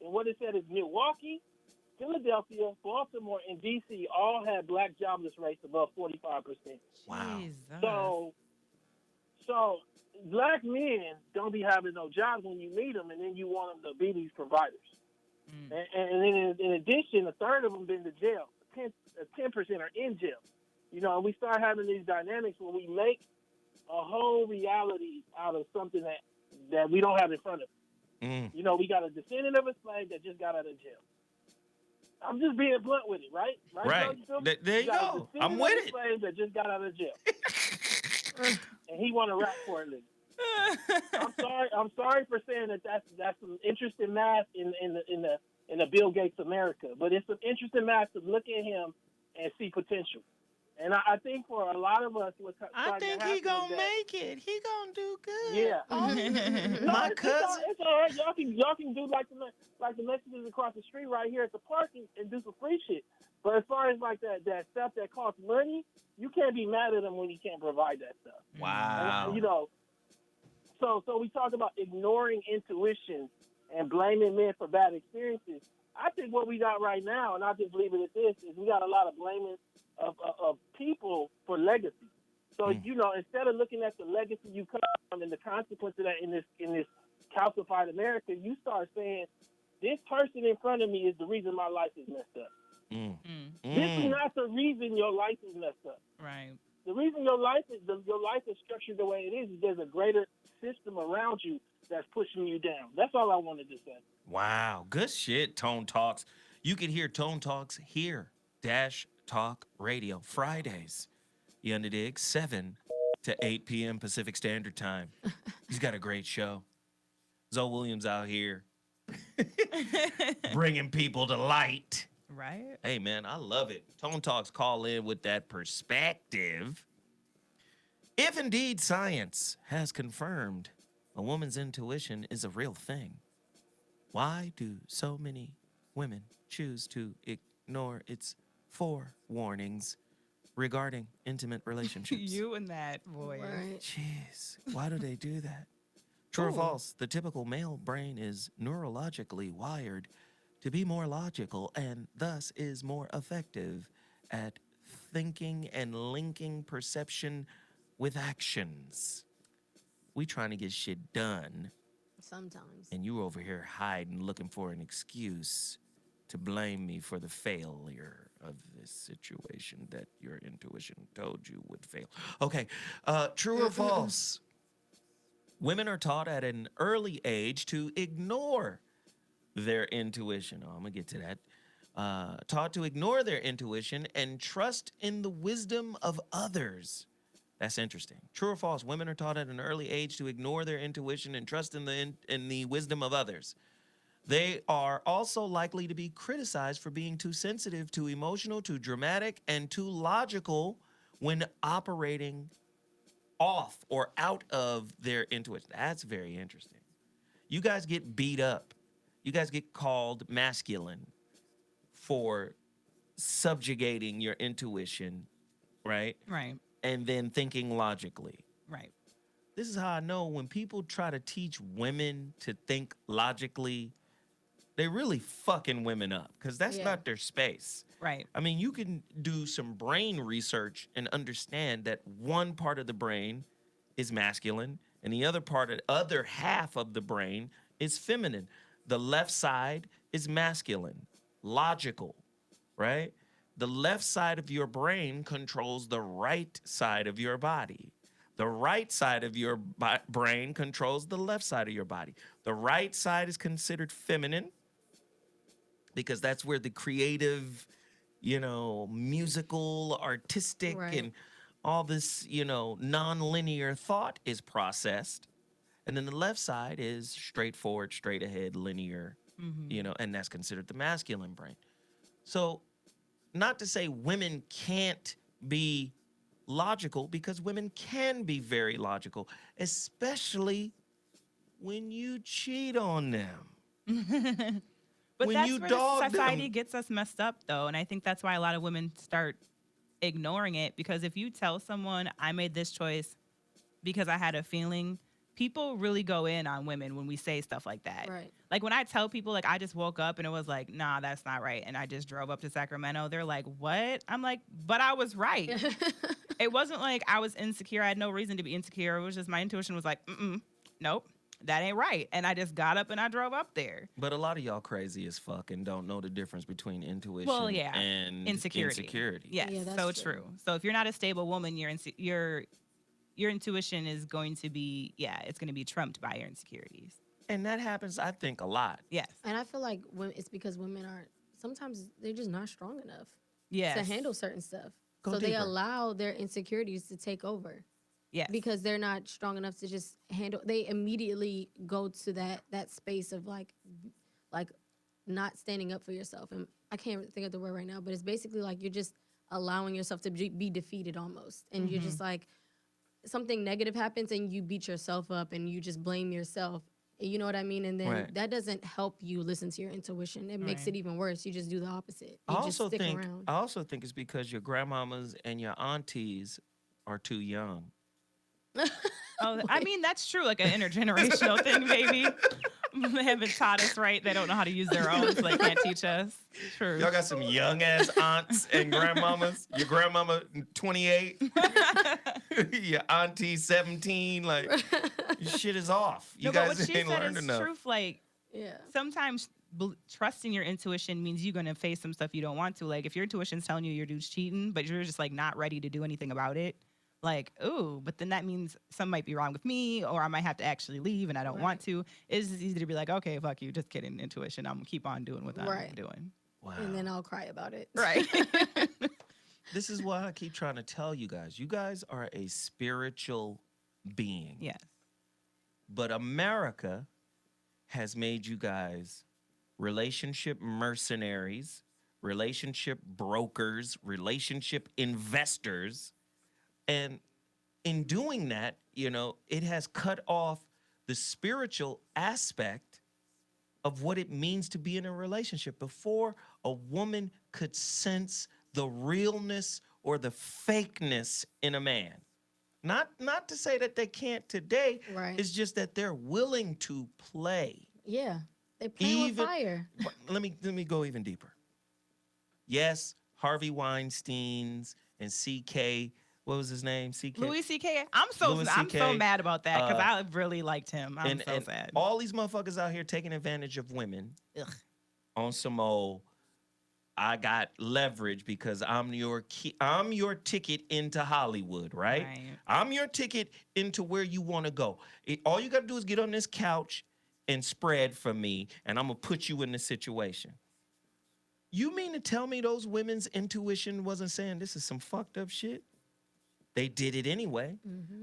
and what it said is Milwaukee, Philadelphia, Baltimore, and D.C. all had Black jobless rates above 45%. Wow. So Black men don't be having no jobs when you meet them, and then you want them to be these providers. And then in addition, a third of them been to jail. 10% are in jail. You know, and we start having these dynamics where we make a whole reality out of something that we don't have in front of us. You know, we got a descendant of a slave that just got out of jail. I'm just being blunt with it, right? Right. There you go. I'm with it. Slave that just got out of jail, and he want to rap for a living. I'm sorry for saying that's some interesting math in the Bill Gates America, but it's some interesting math to look at him and see potential. And I think for a lot of us, I think he gonna make it. He gonna do good. Yeah. My cousin. It's all right. Y'all can do like the Mexicans across the street right here at the park and do some free shit. But as far as like that stuff that costs money, you can't be mad at them when he can't provide that stuff. Wow. And, you know. So we talk about ignoring intuition and blaming men for bad experiences. I think what we got right now, and I'll just leave it at this, is we got a lot of blaming of people for legacy. So, you know, instead of looking at the legacy you come from and the consequence of that in this calcified America, you start saying, this person in front of me is the reason my life is messed up. This is not the reason your life is messed up. Right. The reason your life is structured the way it is there's a greater system around you that's pushing you down. That's all I wanted to say. Wow. Good shit, Tone Talks. You can hear Tone Talks here. Dash Talk Radio. Fridays. You dig? 7 to 8 p.m. Pacific Standard Time. He's got a great show. Zoe Williams out here bringing people to light. Right. Hey, man, I love it. Tone Talks call in with that perspective. If indeed science has confirmed a woman's intuition is a real thing, why do so many women choose to ignore its forewarnings regarding intimate relationships? You and that voice. Right. Jeez, why do they do that? True or false, the typical male brain is neurologically wired to be more logical and thus is more effective at thinking and linking perception with actions. We trying to get shit done. Sometimes. And you over here hiding, looking for an excuse to blame me for the failure of this situation that your intuition told you would fail. Okay, true or false? Women are taught at an early age to ignore their intuition. Oh, I'm gonna get to that. Taught to ignore their intuition and trust in the wisdom of others. That's interesting. True or false? Women are taught at an early age to ignore their intuition and trust in the wisdom of others. They are also likely to be criticized for being too sensitive, too emotional, too dramatic, and too logical when operating off or out of their intuition. That's very interesting. You guys get beat up. You guys get called masculine for subjugating your intuition, right? Right. And then thinking logically. Right. This is how I know when people try to teach women to think logically, they really fucking women up because that's not their space. Right. I mean, you can do some brain research and understand that one part of the brain is masculine and the other half of the brain is feminine. The left side is masculine, logical, right? The left side of your brain controls the right side of your body. The right side of your brain controls the left side of your body. The right side is considered feminine because that's where the creative, musical, artistic, and all this, non-linear thought is processed. And then the left side is straightforward, straight ahead, linear, and that's considered the masculine brain. So not to say women can't be logical, because women can be very logical, especially when you cheat on them. But when that's you where dog society them. gets us messed up, though. And I think that's why a lot of women start ignoring it, because if you tell someone, I made this choice because I had a feeling, people really go in on women when we say stuff like that. Right. Like when I tell people, like, I just woke up and it was like, nah, that's not right, and I just drove up to Sacramento, they're like, what? I'm like, but I was right. It wasn't like I was insecure. I had no reason to be insecure. It was just my intuition was like, nope, that ain't right. And I just got up and I drove up there. But a lot of y'all crazy as fuck and don't know the difference between intuition and insecurity. insecurity. Yes, Yeah, that's so true. So if you're not a stable woman, you're your intuition is going to be, it's going to be trumped by your insecurities. And that happens, I think, a lot. Yes. And I feel like it's because women aren't, sometimes they're just not strong enough to Yes. handle certain stuff. Go so they deeper. allow their insecurities to take over. Yes. Because they're not strong enough to just handle, they immediately go to that space of like not standing up for yourself. And I can't think of the word right now, but it's basically like you're just allowing yourself to be defeated almost. And you're just like, something negative happens and you beat yourself up and you just blame yourself. You know what I mean? And then that doesn't help you listen to your intuition. It makes it even worse. You just do the opposite. You just stick around. I also think it's because your grandmamas and your aunties are too young. I mean, that's true. Like an intergenerational thing, maybe. They haven't taught us right. They don't know how to use their own, so they can't teach us. True. Y'all got some young ass aunts and grandmamas. Your grandmama 28, your auntie 17. Like, your shit is off. You guys what she ain't said learned is enough. truth. Like, sometimes trusting your intuition means you're gonna face some stuff you don't want to. Like, if your intuition's telling you your dude's cheating, but you're just like not ready to do anything about it. Like, ooh, but then that means something might be wrong with me, or I might have to actually leave and I don't want to. It's just easy to be like, okay, fuck you, just kidding, intuition. I'm gonna keep on doing what I'm doing. Wow. And then I'll cry about it. Right. This is why I keep trying to tell you guys. You guys are a spiritual being. Yes. But America has made you guys relationship mercenaries, relationship brokers, relationship investors. And in doing that, it has cut off the spiritual aspect of what it means to be in a relationship. Before, a woman could sense the realness or the fakeness in a man. Not to say that they can't today. Right. It's just that they're willing to play. Yeah. They play with fire. Let me go even deeper. Yes, Harvey Weinstein's and C.K. What was his name? C.K. Louis C.K. I'm so mad about that because I really liked him. I'm so sad. All these motherfuckers out here taking advantage of women on some old, I got leverage because I'm your ticket into Hollywood, right? I'm your ticket into where you want to go. All you got to do is get on this couch and spread for me, and I'm going to put you in the situation. You mean to tell me those women's intuition wasn't saying this is some fucked up shit? They did it anyway.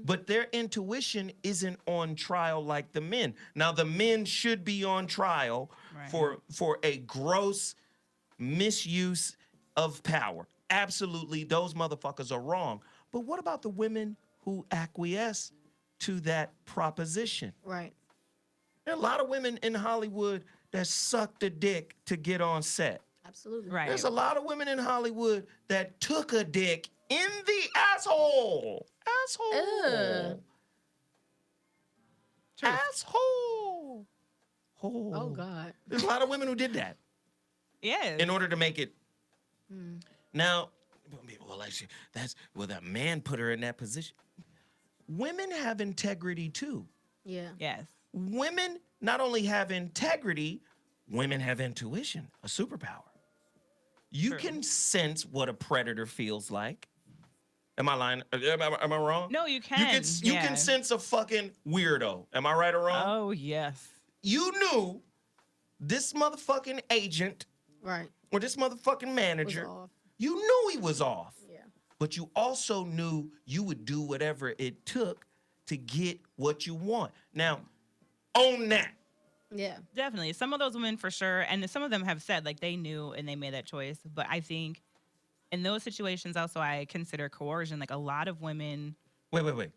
But their intuition isn't on trial like the men. Now, the men should be on trial for a gross misuse of power. Absolutely, those motherfuckers are wrong. But what about the women who acquiesce to that proposition? Right. There are a lot of women in Hollywood that sucked a dick to get on set. Absolutely. Right. There's a lot of women in Hollywood that took a dick in the asshole. Asshole. Asshole. Oh, God. There's a lot of women who did that. Yeah. In order to make it. Now, that man put her in that position. Women have integrity too. Yeah. Yes. Women not only have integrity, women have intuition, a superpower. You can sense what a predator feels like. Am I lying? Am I wrong? No, you can. You can sense a fucking weirdo. Am I right or wrong? Oh, yes. You knew this motherfucking agent, or this motherfucking manager, you knew he was off. Yeah. But you also knew you would do whatever it took to get what you want. Now, own that. Yeah. Definitely. Some of those women for sure, and some of them have said like they knew and they made that choice. But I think in those situations also I consider coercion. Like a lot of women. Wait.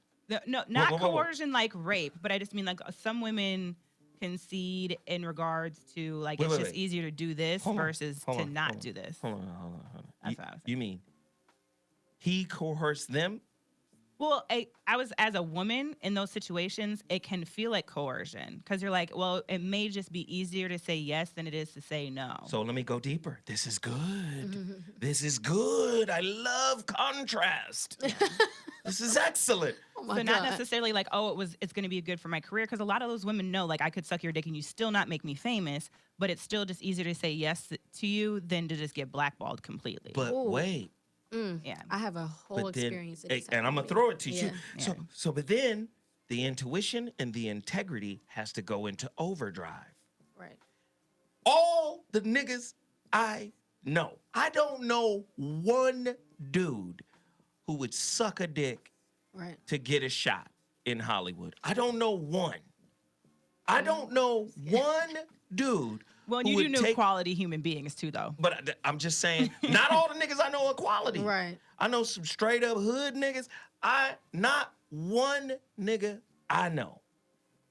No, not coercion like rape, but I just mean like some women concede in regards to like it's just easier to do this versus to not do this. Hold on. That's what I was saying. You mean he coerced them? Well, I was, as a woman in those situations, it can feel like coercion because you're like, well, it may just be easier to say yes than it is to say no. So let me go deeper. This is good. This is good. I love contrast. This is excellent. Oh my So not God. necessarily like, oh, it's going to be good for my career because a lot of those women know like I could suck your dick and you still not make me famous, but it's still just easier to say yes to you than to just get blackballed completely. But wait, Yeah. I have a whole But then, experience. That just and I'm happened gonna to me. throw it to you. But then the intuition and the integrity has to go into overdrive. Right. All the niggas I know, I don't know one dude who would suck a dick to get a shot in Hollywood. I don't know one. I don't know one dude. Well, you do know quality human beings too, though. But I'm just saying, not all the niggas I know are quality. Right. I know some straight up hood niggas. Not one nigga I know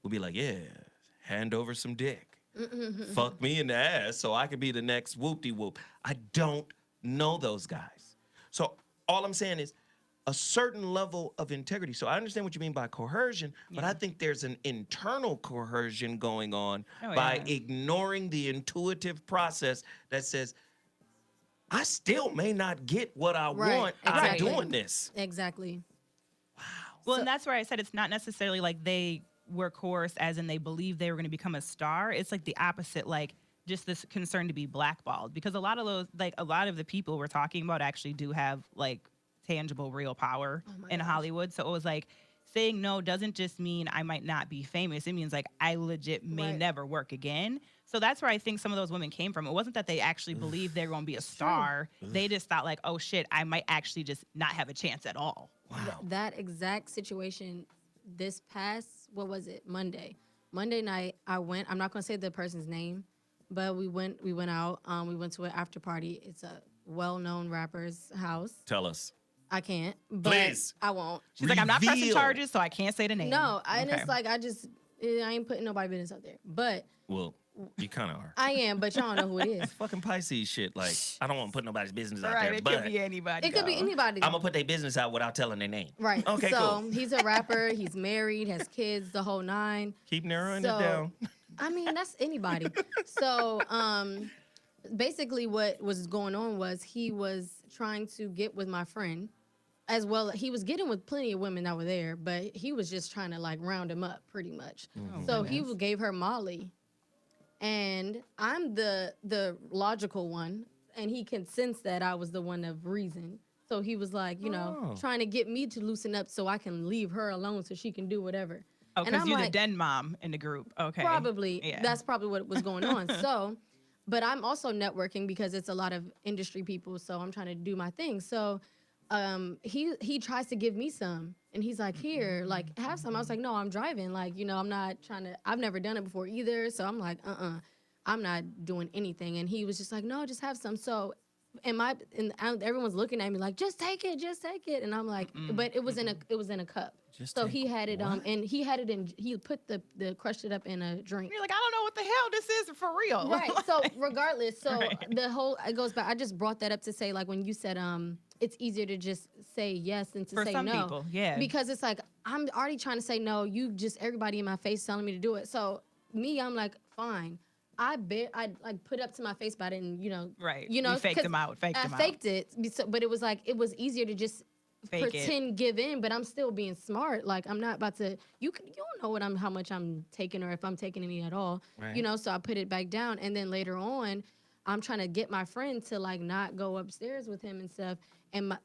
will be like, yeah, hand over some dick. Fuck me in the ass so I could be the next whoop-de-whoop. I don't know those guys. So all I'm saying is a certain level of integrity. So I understand what you mean by coercion, but I think there's an internal coercion going on by ignoring the intuitive process that says, I still may not get what I want out of doing this. Exactly. Well, and that's where I said it's not necessarily like they were coerced as in they believed they were going to become a star. It's like the opposite, like just this concern to be blackballed. Because a lot of those, like a lot of the people we're talking about actually do have like tangible, real power in Hollywood. So it was like saying no doesn't just mean I might not be famous. It means like I legit may never work again. So that's where I think some of those women came from. It wasn't that they actually believed they were going to be a star. They just thought like, oh shit, I might actually just not have a chance at all. Wow. That exact situation this past, what was it? Monday night, I went, I'm not going to say the person's name, but we went out. We went to an after party. It's a well-known rapper's house. Tell us. I can't, but Please. I won't. She's like, I'm not pressing charges, so I can't say the name. No, and it's like, I ain't putting nobody business out there. But Well, you kind of are. I am, but y'all don't know who it is. Fucking Pisces shit. Like, I don't want to put nobody's business out Right, there, it but could be anybody. It could be anybody. I'm going to put their business out without telling their name. Right. Okay, so cool. he's a rapper. He's married, has kids, the whole nine. Keep narrowing So, it down. I mean, that's anybody. So basically what was going on was he was trying to get with my friend. As well, he was getting with plenty of women that were there, but he was just trying to like round him up pretty much. So he gave her Molly, and I'm the logical one, and he can sense that I was the one of reason. So he was like, trying to get me to loosen up so I can leave her alone so she can do whatever. Oh, because you're like, the den mom in the group. Okay. Probably. Yeah. That's probably what was going on. So, but I'm also networking because it's a lot of industry people, so I'm trying to do my thing. So he tries to give me some, and he's like, here, like, have some. I was like, no, I'm driving. Like, I'm not trying to, I've never done it before either. So I'm like, I'm not doing anything. And he was just like, no, just have some. So everyone's looking at me like, just take it. And I'm like, but it was in a cup. So he had it, and he had it in, he put the crushed it up in a drink. You're like, I don't know what the hell this is for real. Right. So regardless, it goes back. I just brought that up to say, like, when you said, it's easier to just say yes than to For say some no. people, yeah. Because it's like, I'm already trying to say no. You just, everybody in my face telling me to do it. So me, I'm like, fine. I like put up to my face, but I didn't, Right. You faked them out. I faked it, but it was like, it was easier to just pretend give in, but I'm still being smart. Like, I'm not about to, you don't know how much I'm taking or if I'm taking any at all, Right. So I put it back down. And then later on, I'm trying to get my friend to like not go upstairs with him and stuff. And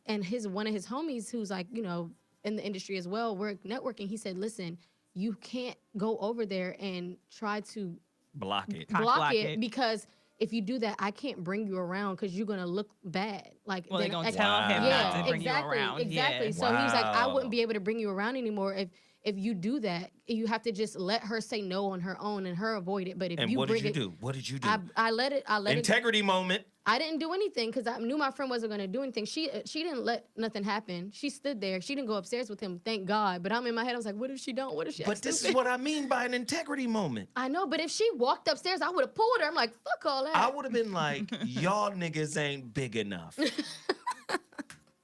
one of his homies who's like, in the industry as well, we're networking. He said, listen, you can't go over there and try to block it because if you do that, I can't bring you around because you're gonna look bad. Like, well, they're gonna tell him not to bring you around. Exactly. Yeah. So he was like, I wouldn't be able to bring you around anymore if you do that. You have to just let her say no on her own and her avoid it. But if you what bring did you do? What did you do? I let it. Integrity moment. I didn't do anything because I knew my friend wasn't going to do anything. She didn't let nothing happen. She stood there. She didn't go upstairs with him, thank God. But I'm in my head, I was like, what if she don't? What if she But this is what I mean by an integrity moment. I know, but if she walked upstairs, I would have pulled her. I'm like, fuck all that. I would have been like, y'all niggas ain't big enough.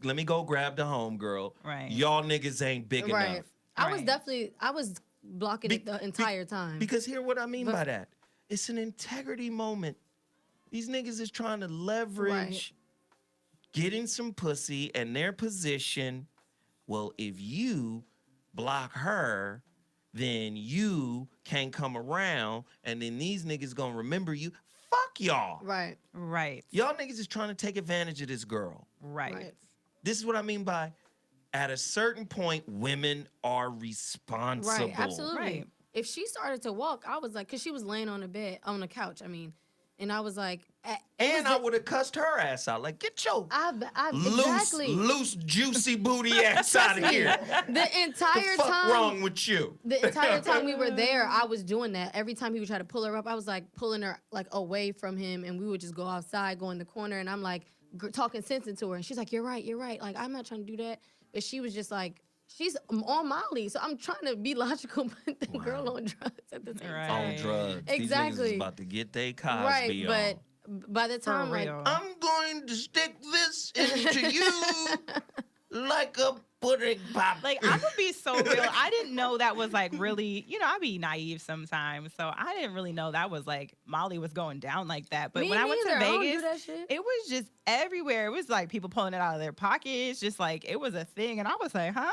Let me go grab the homegirl. Right. Y'all niggas ain't big enough. I was blocking it the entire time. Because hear what I mean by that. It's an integrity moment. These niggas is trying to leverage getting some pussy and their position. Well, if you block her, then you can't come around, and then these niggas gonna remember you. Fuck y'all. Right. Right. Y'all niggas is trying to take advantage of this girl. Right. This is what I mean by at a certain point, women are responsible. Right, absolutely. Right. If she started to walk, I was like, because she was laying on the couch, I mean, and I was like, And I would have cussed her ass out. Like, get your exactly. loose, juicy booty ass out of here. The entire the fuck time. wrong with you? The entire time we were there, I was doing that. Every time he would try to pull her up, I was like pulling her like away from him, and we would just go outside, go in the corner, and I'm like talking sense into her, and she's like, "You're right, you're right." Like, I'm not trying to do that, but she was just like, she's on Molly, so I'm trying to be logical, but the girl on drugs at the same time. On drugs. Exactly. These niggas is about to get their Cosby right, on. but by the time like I'm going to stick this into you like a pudding pop. Like, I'm gonna be so real. I didn't know that was like really, I be naive sometimes. So I didn't really know that was like Molly was going down like that. But Me when I went to neither. I don't do Vegas, that shit. it was just everywhere. It was like people pulling it out of their pockets, just like it was a thing. And I was like, huh?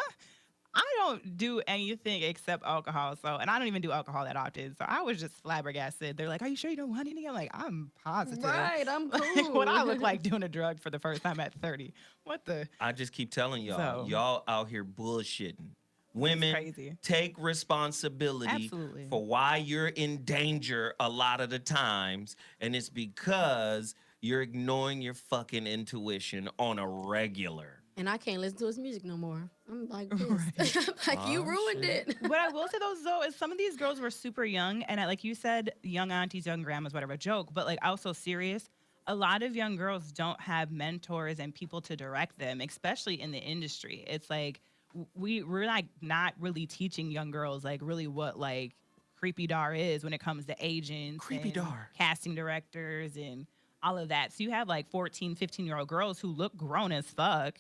I don't do anything except alcohol. So, and I don't even do alcohol that often. So I was just flabbergasted. They're like, "Are you sure you don't want any?" I'm like, "I'm positive." Right, I'm Like, cool. what I look like doing a drug for the first time at 30. What the? I just keep telling y'all, So- y'all out here bullshitting. Women, crazy. take responsibility Absolutely. for why you're in danger a lot of the times, and it's because you're ignoring your fucking intuition on a regular. and I can't listen to his music no more. I'm like, pissed. Like, you Oh, ruined it. What I will say though is some of these girls were super young, and like you said, young aunties, young grandmas, whatever, joke, but like also serious. A lot of young girls don't have mentors and people to direct them, especially in the industry. It's like we're like not really teaching young girls like really what like creepy dar is when it comes to agents, Creepy and dar. casting directors, and all of that. So you have like 14, 15-year-old girls who look grown as fuck,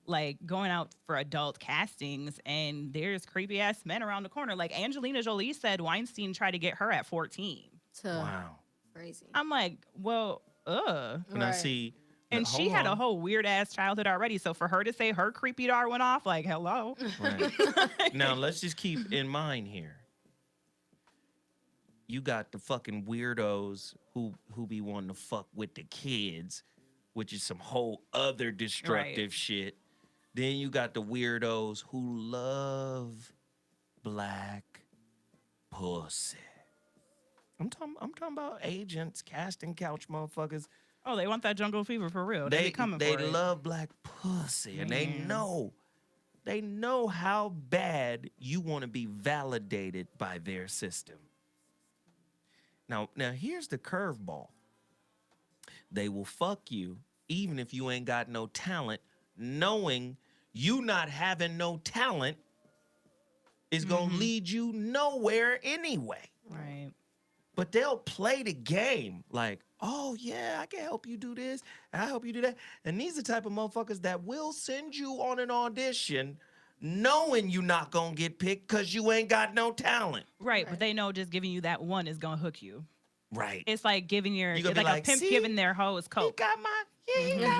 like going out for adult castings, and there's creepy ass men around the corner. Like Angelina Jolie said Weinstein tried to get her at 14. Wow. Crazy. I'm like, well, And I see. And she had a whole weird ass childhood already. So for her to say her creepy dar went off, like, hello. Right. Now let's just keep in mind here. You got the fucking weirdos who be wanting to fuck with the kids, which is some whole other destructive shit. Then you got the weirdos who love black pussy. I'm talking about agents, casting couch motherfuckers. Oh, they want that jungle fever for real. They be coming they for it. love black pussy, and they know how bad you want to be validated by their system. Now here's the curveball. They will fuck you even if you ain't got no talent, knowing you not having no talent is gonna lead you nowhere anyway. Right. But they'll play the game like, oh yeah, I can help you do this, I help you do that. And these are the type of motherfuckers that will send you on an audition knowing you're not gonna get picked because you ain't got no talent. Right, but they know just giving you that one is gonna hook you. Right. It's like giving your, You it's gonna be like a like, pimp "See? giving their hoes coke. He got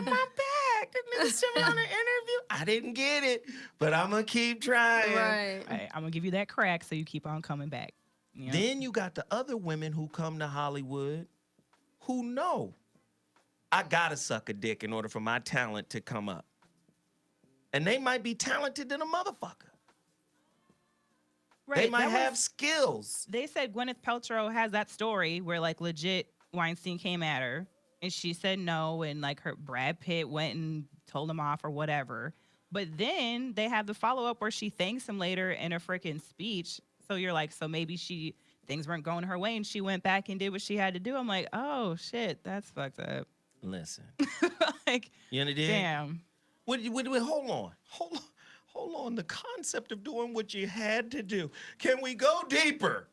my back. The nigga sent me on an interview. I didn't get it, but I'm gonna keep trying. Right. I'm gonna give you that crack so you keep on coming back. You know? Then you got the other women who come to Hollywood who know I gotta suck a dick in order for my talent to come up. And they might be talented than a motherfucker. Right, They might that was- have skills. They said Gwyneth Paltrow has that story where like legit Weinstein came at her and she said no, and like her Brad Pitt went and told him off or whatever. But then they have the follow up where she thanks him later in a freaking speech. So you're like, so maybe things weren't going her way and she went back and did what she had to do. I'm like, oh shit, that's fucked up. Listen. Like, You understand? damn. Wait, hold on. The concept of doing what you had to do. Can we go deeper?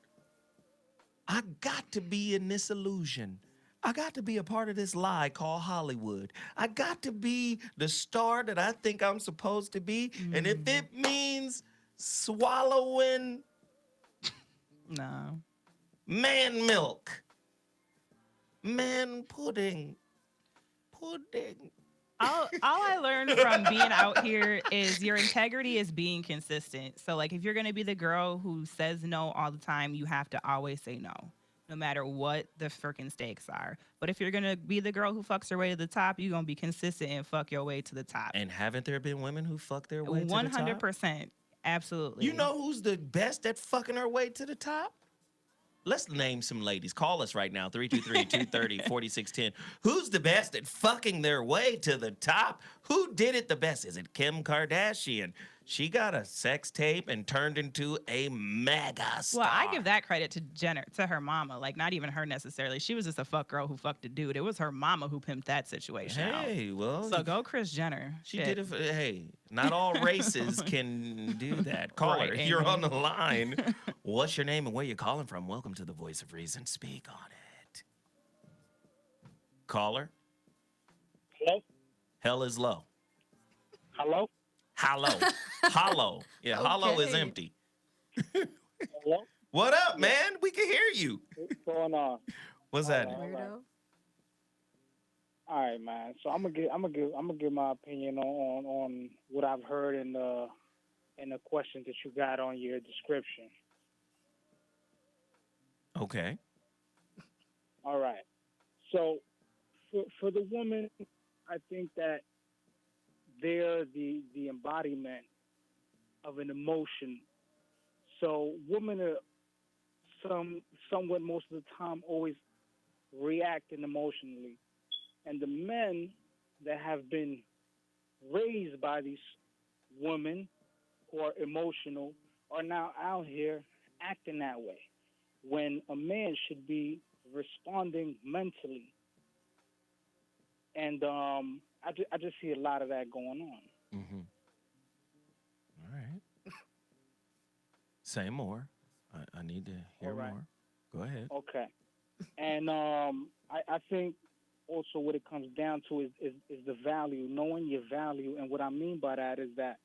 I got to be in this illusion. I got to be a part of this lie called Hollywood. I got to be the star that I think I'm supposed to be. And if it means swallowing No. man milk, man pudding. All I learned from being out here is your integrity is being consistent. So like if you're gonna be the girl who says no all the time, you have to always say no. no matter what the freaking stakes are. But if you're gonna be the girl who fucks her way to the top, you're gonna be consistent and fuck your way to the top. And haven't there been women who fuck their way to the top? 100%. Absolutely. You know who's the best at fucking her way to the top? Let's name some ladies. Call us right now, 323-230-4610. Who's the best at fucking their way to the top? Who did it the best? Is it Kim Kardashian? She got a sex tape and turned into a mega star. Well, I give that credit to Jenner, to her mama. Like, not even her necessarily. She was just a fuck girl who fucked a dude. It was her mama who pimped that situation out. Hey, well. So go Kris Jenner. She did it for, hey, not all races can do that. Caller, Right, you're on amen. the line. What's your name and where you calling from? Welcome to the Voice of Reason. Speak on it. Caller? Hello? Hell is low. Hello? Hollow. Hollow. Yeah, hollow is Okay. empty. Hello? What up, man? We can hear you. What's going on? What's that? Weirdo. All right, man. So I'm gonna give my opinion on what I've heard in the question that you got on your description. Okay. All right. So for the woman, I think that they're the embodiment of an emotion. So women are somewhat most of the time always reacting emotionally. And the men that have been raised by these women who are emotional are now out here acting that way, when a man should be responding mentally. And I just see a lot of that going on. Mm-hmm. All right. Say more. I need to hear All right. more. Go ahead. Okay. And I think also what it comes down to is the value, knowing your value. And what I mean by that is that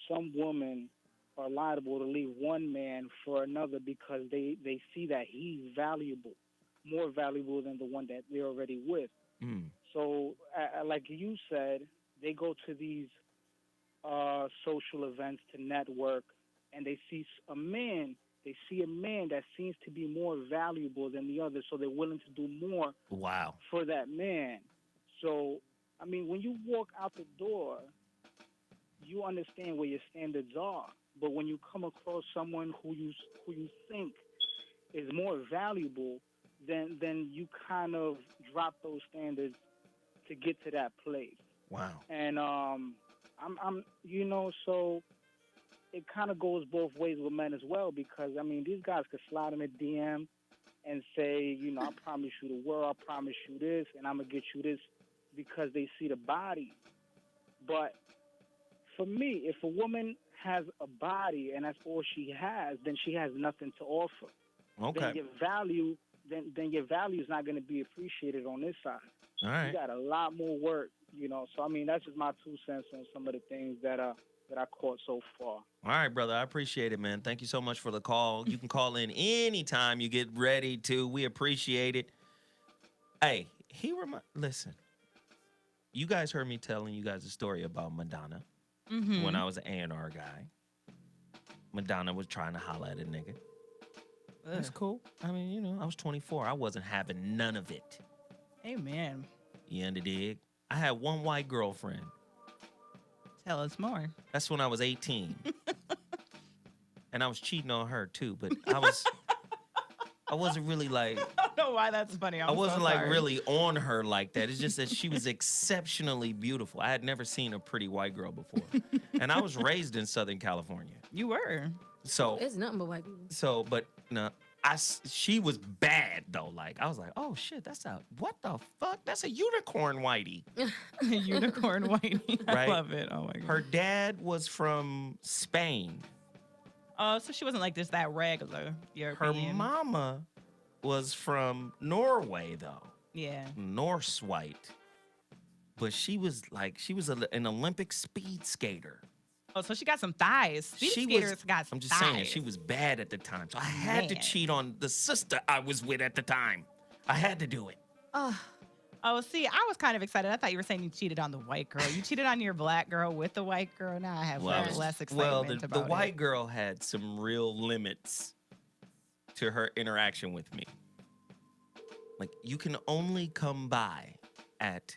some women are liable to leave one man for another because they see that he's valuable, more valuable than the one that they're already with. Mm. So, like you said, they go to these social events to network, and they see a man. They see a man that seems to be more valuable than the other, so they're willing to do more Wow. for that man. So, I mean, when you walk out the door, you understand where your standards are. But when you come across someone who you think is more valuable, then you kind of drop those standards to get to that place. Wow. And I'm so it kind of goes both ways with men as well, because I mean, these guys could slide in a DM and say, I promise you the world, I promise you this, and I'm gonna get you this, because they see the body. But for me, if a woman has a body and that's all she has, then she has nothing to offer. Okay. Then your value is not going to be appreciated on this side. All right. You got a lot more work, So I mean, that's just my 2 cents on some of the things that I caught so far. All right, brother. I appreciate it, man. Thank you so much for the call. You can call in anytime you get ready to. We appreciate it. Hey, listen. You guys heard me telling you guys a story about Madonna when I was an A&R guy. Madonna was trying to holler at a nigga. That's cool. I mean, I was 24. I wasn't having none of it. Amen. You dig? I had one white girlfriend. Tell us more. That's when I was 18. And I was cheating on her too, but I wasn't really like, I don't know why that's funny. I wasn't like really on her like that. It's just that she was exceptionally beautiful. I had never seen a pretty white girl before. And I was raised in Southern California. You were. So It's nothing but white people. So, but no, she was bad though. Like I was like, oh shit, what the fuck? That's a unicorn whitey. Unicorn whitey. I Right? love it. Oh my god. Her dad was from Spain. Oh, so she wasn't like this that regular Her European. mama was from Norway though. Yeah. Norse white. But she was an Olympic speed skater. Oh, so she got some thighs. Speed skaters got some I'm just thighs. saying, she was bad at the time. So I had to Man. cheat on the sister I was with at the time. I had to do it. Oh, see, I was kind of excited. I thought you were saying you cheated on the white girl. You cheated on your black girl with the white girl. Now I have less excitement the about white it. girl had some real limits to her interaction with me. Like, you can only come by at.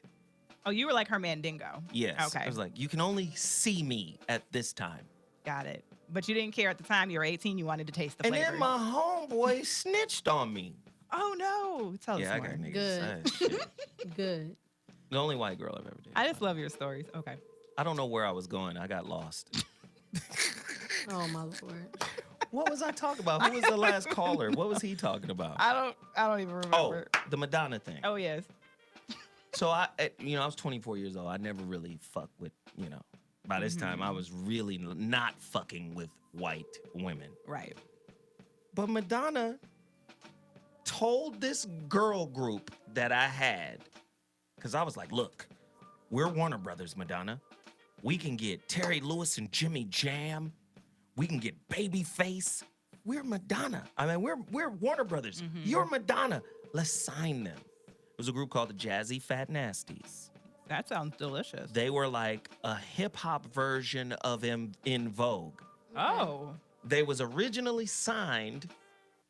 Oh, you were like her mandingo. Yes. Okay. I was like, you can only see me at this time. Got it. But you didn't care at the time. You were 18. You wanted to taste the And flavor. then my homeboy snitched on me. Oh, no. Tell us Yeah, I more. got niggas. Good. Shit. Good. The only white girl I've ever dated. I just love your stories. Okay. I don't know where I was going. I got lost. Oh my Lord. What was I talking about? Who was the last caller? What was he talking about? I don't even remember. Oh, the Madonna thing. Oh, yes. So I was 24 years old. I never really fucked with, by this time I was really not fucking with white women. Right. But Madonna told this girl group that I had, because I was like, look, we're Warner Brothers, Madonna. We can get Terry Lewis and Jimmy Jam. We can get Babyface. We're Madonna. I mean, we're Warner Brothers. You're Madonna. Let's sign them. It was a group called the Jazzy Fat Nasties. That sounds delicious. They were like a hip-hop version of In Vogue. Oh. They was originally signed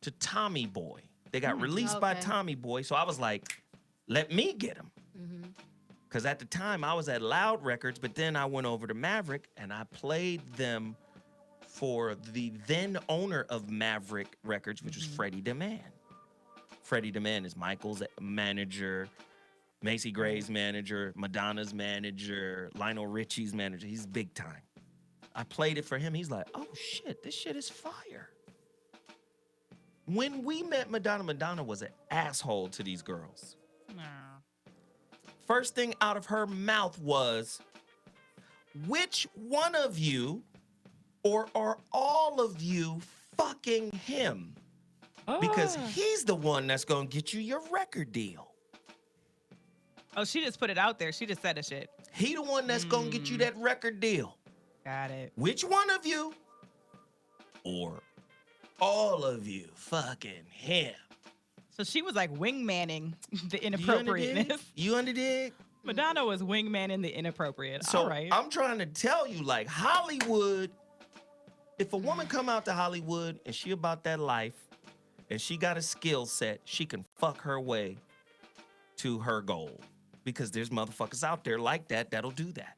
to Tommy Boy. They got released by Tommy Boy, so I was like, let me get them. Because at the time, I was at Loud Records, but then I went over to Maverick, and I played them for the then owner of Maverick Records, which was Freddie DeMann. Freddie DeMann is Michael's manager, Macy Gray's manager, Madonna's manager, Lionel Richie's manager. He's big time. I played it for him. He's like, oh, shit, this shit is fire. When we met Madonna, Madonna was an asshole to these girls. First thing out of her mouth was, which one of you or are all of you fucking him? Because he's the one that's going to get you your record deal. Oh, she just put it out there. She just said a shit. He the one that's going to get you that record deal. Got it. Which one of you or all of you fucking him? So she was like wingmanning the inappropriateness. You underdig? Madonna was wingmanning the inappropriate. So all right. I'm trying to tell you, like, Hollywood, if a woman come out to Hollywood and she about that life and she got a skill set, she can fuck her way to her goal. Because there's motherfuckers out there like that that'll do that.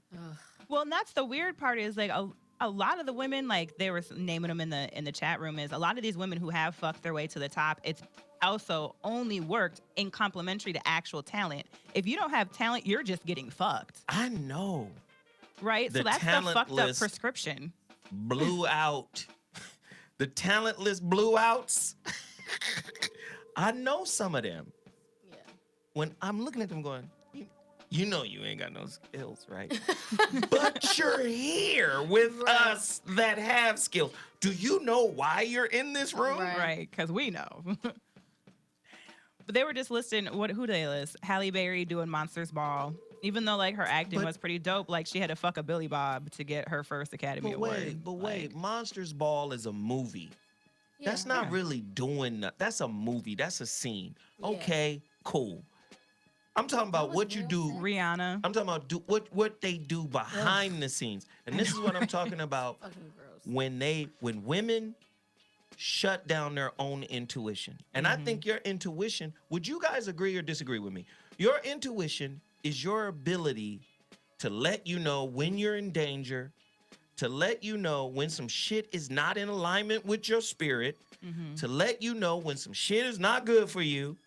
Well, and that's the weird part is like a lot of the women, like they were naming them in the chat room, is a lot of these women who have fucked their way to the top, it's also only worked in complementary to actual talent. If you don't have talent, you're just getting fucked. I know. Right? So that's the fucked up prescription. Blew out. The talentless blew outs. I know some of them. Yeah. When I'm looking at them going, you know you ain't got no skills, right? But you're here with us that have skills. Do you know why you're in this room? Right, because we know. But they were just listing, who they list? Halle Berry doing Monsters Ball. Even though like her acting was pretty dope, like she had to fuck a Billy Bob to get her first Academy Award. But wait, Monsters Ball is a movie. Yeah. That's not really doing that. That's a movie. That's a scene. Yeah. Okay, cool. I'm talking about what you do. Rihanna. I'm talking about what they do behind the scenes. And this is what I'm talking about. When women shut down their own intuition. And I think your intuition, would you guys agree or disagree with me? Your intuition is your ability to let you know when you're in danger, to let you know when some shit is not in alignment with your spirit, to let you know when some shit is not good for you.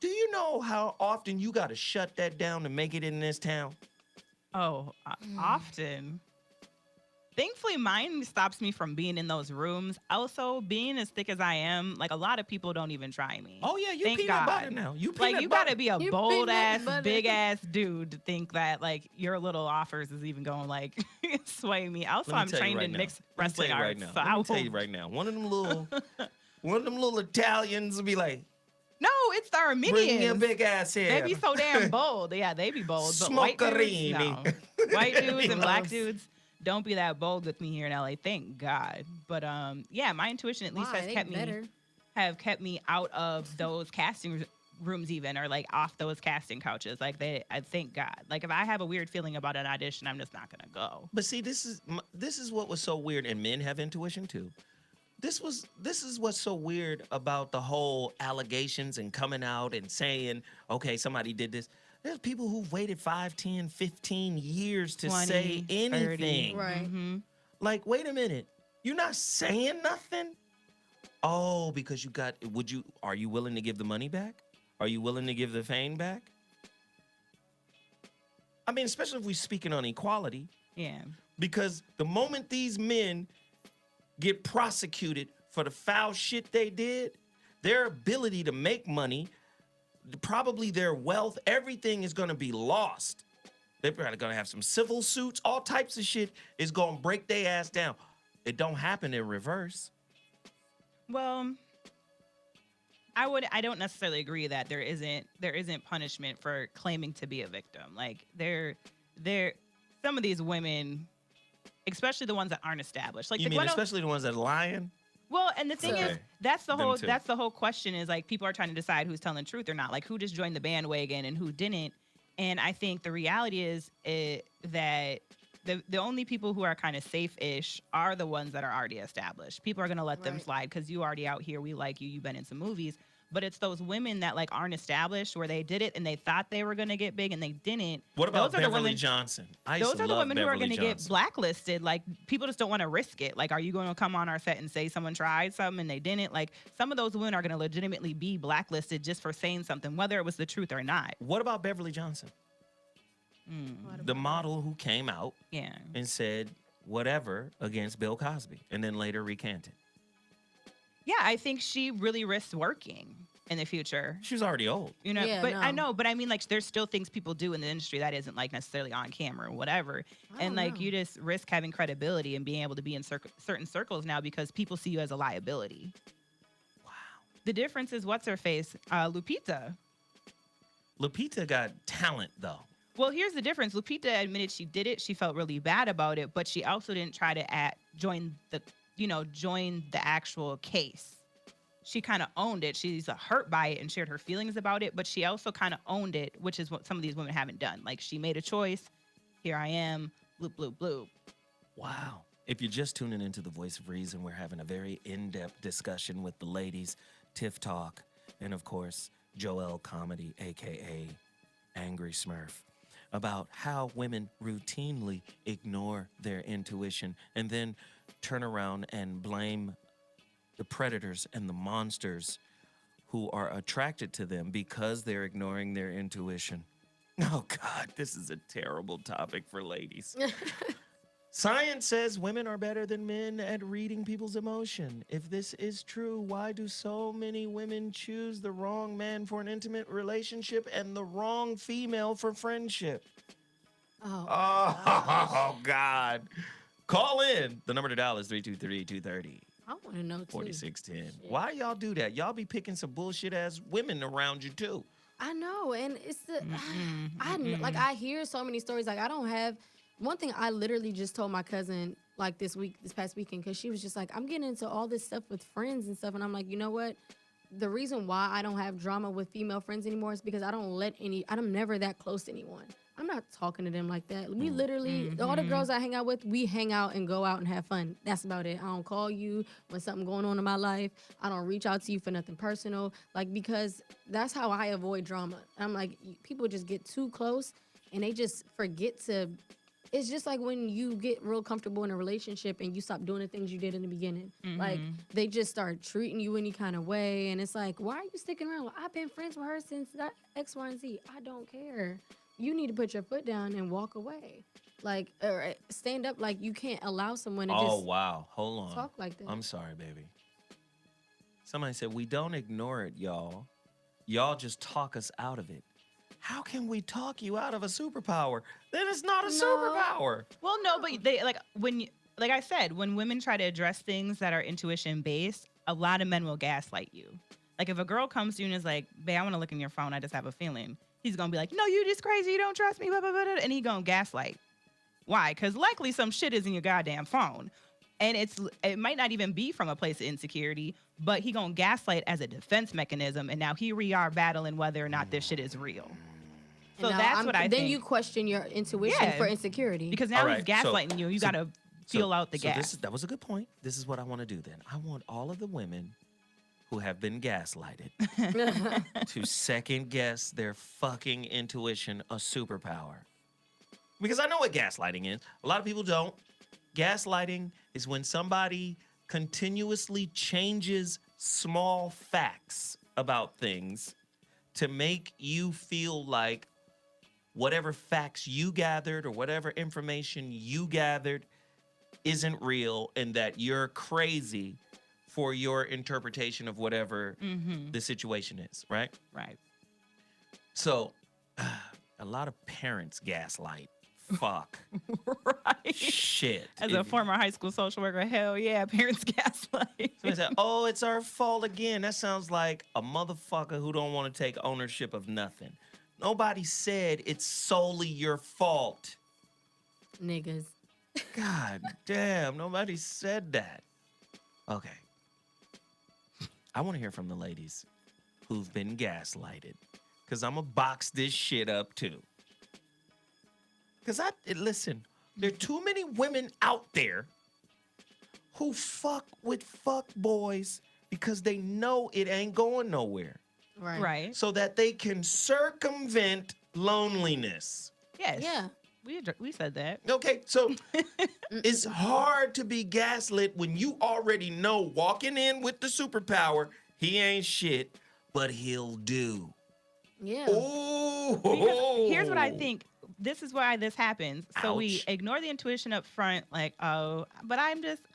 Do you know how often you got to shut that down to make it in this town? Oh, often. Thankfully, mine stops me from being in those rooms. Also, being as thick as I am, like a lot of people don't even try me. Oh yeah, you Thank peanut God. butter now. You gotta be a bold ass, big ass dude to think that like your little offers is even going like sway me. Also, I'm trained in mixed wrestling arts. Let me tell you right now. One of them little Italians will be like, no, it's the Armenians. Bring your big ass here. They be so damn bold. Yeah, they be bold. But white dudes, no. White dudes and black dudes, don't be that bold with me here in LA. Thank God. But yeah, my intuition at least has kept me out of those casting rooms even, or like off those casting couches. Like I thank God. Like if I have a weird feeling about an audition, I'm just not gonna go. But see, this is what was so weird, and men have intuition too. this is what's so weird about the whole allegations and coming out and saying, okay, somebody did this. There's people who've waited 5, 10, 15 years to 20, say anything. 30. Right. Mm-hmm. Like, wait a minute. You're not saying nothing? Oh, because are you willing to give the money back? Are you willing to give the fame back? I mean, especially if we're speaking on equality. Yeah. Because the moment these men get prosecuted for the foul shit they did, their ability to make money, probably their wealth, everything is going to be lost. They're probably going to have some civil suits, all types of shit is going to break their ass down. It don't happen in reverse. Well, I don't necessarily agree that there isn't punishment for claiming to be a victim. Like some of these women, especially the ones that aren't established. Like you mean especially the ones that are lying? Well, and the thing is, that's the whole question is like people are trying to decide who's telling the truth or not, like who just joined the bandwagon and who didn't. And I think the reality is that the only people who are kind of safe-ish are the ones that are already established. People are going to let them slide because you already out here. We like you. You've been in some movies. But it's those women that like aren't established where they did it and they thought they were going to get big and they didn't. What about Beverly Johnson? Those are the women who are going to get blacklisted. Like people just don't want to risk it. Like, are you going to come on our set and say someone tried something and they didn't? Like some of those women are going to legitimately be blacklisted just for saying something, whether it was the truth or not. What about Beverly Johnson? The model who came out and said whatever against Bill Cosby and then later recanted. Yeah, I think she really risks working in the future. She's already old. You know, I know, but I mean, like, there's still things people do in the industry that isn't, like, necessarily on camera or whatever. And, like, you just risk having credibility and being able to be in certain circles now because people see you as a liability. Wow. The difference is, what's her face? Lupita. Lupita got talent, though. Well, here's the difference. Lupita admitted she did it. She felt really bad about it, but she also didn't try to join the actual case. She kind of owned it. She's hurt by it and shared her feelings about it, but she also kind of owned it, which is what some of these women haven't done. Like, she made a choice. Here I am. Bloop, bloop, bloop. Wow. If you're just tuning into The Voice of Reason, we're having a very in-depth discussion with the ladies, Tiff Talk, and of course, Joel Comedy, a.k.a. Angry Smurf, about how women routinely ignore their intuition and then turn around and blame the predators and the monsters who are attracted to them because they're ignoring their intuition. Oh, God, this is a terrible topic for ladies. Science says women are better than men at reading people's emotion. If this is true, why do so many women choose the wrong man for an intimate relationship and the wrong female for friendship? Oh, God. Call in. The number to dial is 323-230. I want to know, too. 4610. Why y'all do that? Y'all be picking some bullshit-ass women around you, too. I know, and it's the... I hear so many stories. Like, I don't have... One thing I literally just told my cousin, like, this past weekend, because she was just like, I'm getting into all this stuff with friends and stuff, and I'm like, you know what? The reason why I don't have drama with female friends anymore is because I'm never that close to anyone. I'm not talking to them like that. We literally, all the girls I hang out with, we hang out and go out and have fun. That's about it. I don't call you when something going on in my life. I don't reach out to you for nothing personal. Like, because that's how I avoid drama. I'm like, people just get too close and they just forget to... It's just like when you get real comfortable in a relationship and you stop doing the things you did in the beginning. Like, they just start treating you any kind of way. And it's like, why are you sticking around? Well, I've been friends with her since that X, Y, and Z. I don't care. You need to put your foot down and walk away. Like, or stand up. Like, you can't allow someone to just wow. Hold on. Talk like that. I'm sorry, baby. Somebody said, we don't ignore it, y'all. Y'all just talk us out of it. How can we talk you out of a superpower? Then it's not a superpower. Well, no, but they like I said, when women try to address things that are intuition based, a lot of men will gaslight you. Like, if a girl comes to you and is like, babe, I want to look in your phone, I just have a feeling. He's gonna be like, no, you just crazy, you don't trust me, blah, blah, blah, and he gonna gaslight. Why? Because likely some shit is in your goddamn phone. And it might not even be from a place of insecurity, but he gonna gaslight as a defense mechanism, and now here we are battling whether or not this shit is real. So that's what I think. Then you question your intuition for insecurity. Because now he's gaslighting you. You got to feel out the gas. That was a good point. This is what I want to do then. I want all of the women who have been gaslighted to second guess their fucking intuition a superpower. Because I know what gaslighting is. A lot of people don't. Gaslighting is when somebody continuously changes small facts about things to make you feel like whatever facts you gathered or whatever information you gathered isn't real and that you're crazy for your interpretation of whatever the situation is, right? Right. So, a lot of parents gaslight. Fuck. Right. Shit. As a former high school social worker, hell yeah, parents gaslight. Somebody said, oh, it's our fault again. That sounds like a motherfucker who don't want to take ownership of nothing. Nobody said it's solely your fault. Niggas. God damn, nobody said that. Okay. I want to hear from the ladies who've been gaslighted. Because I'm going to box this shit up too. Because listen, there are too many women out there who fuck with fuck boys because they know it ain't going nowhere. Right. So that they can circumvent loneliness. Yes. Yeah. We said that. Okay, so it's hard to be gaslit when you already know walking in with the superpower, he ain't shit, but he'll do. Yeah. Ooh. Because here's what I think. This is why this happens. So we Ouch. ignore the intuition up front, like, oh, but I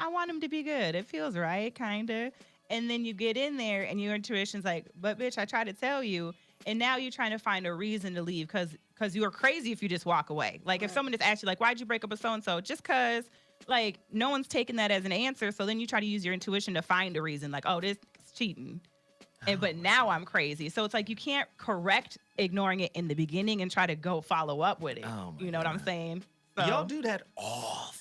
want him to be good. It feels right, kind of. And then you get in there and your intuition's like, but bitch, I tried to tell you. And now you're trying to find a reason to leave because you are crazy if you just walk away. Like if someone just asks you, like, why'd you break up with so-and-so? Just because, like, no one's taking that as an answer. So then you try to use your intuition to find a reason, like, oh, this is cheating. But now I'm crazy. So it's like you can't correct ignoring it in the beginning and try to go follow up with it. You know what I'm saying? So, Y'all do that often.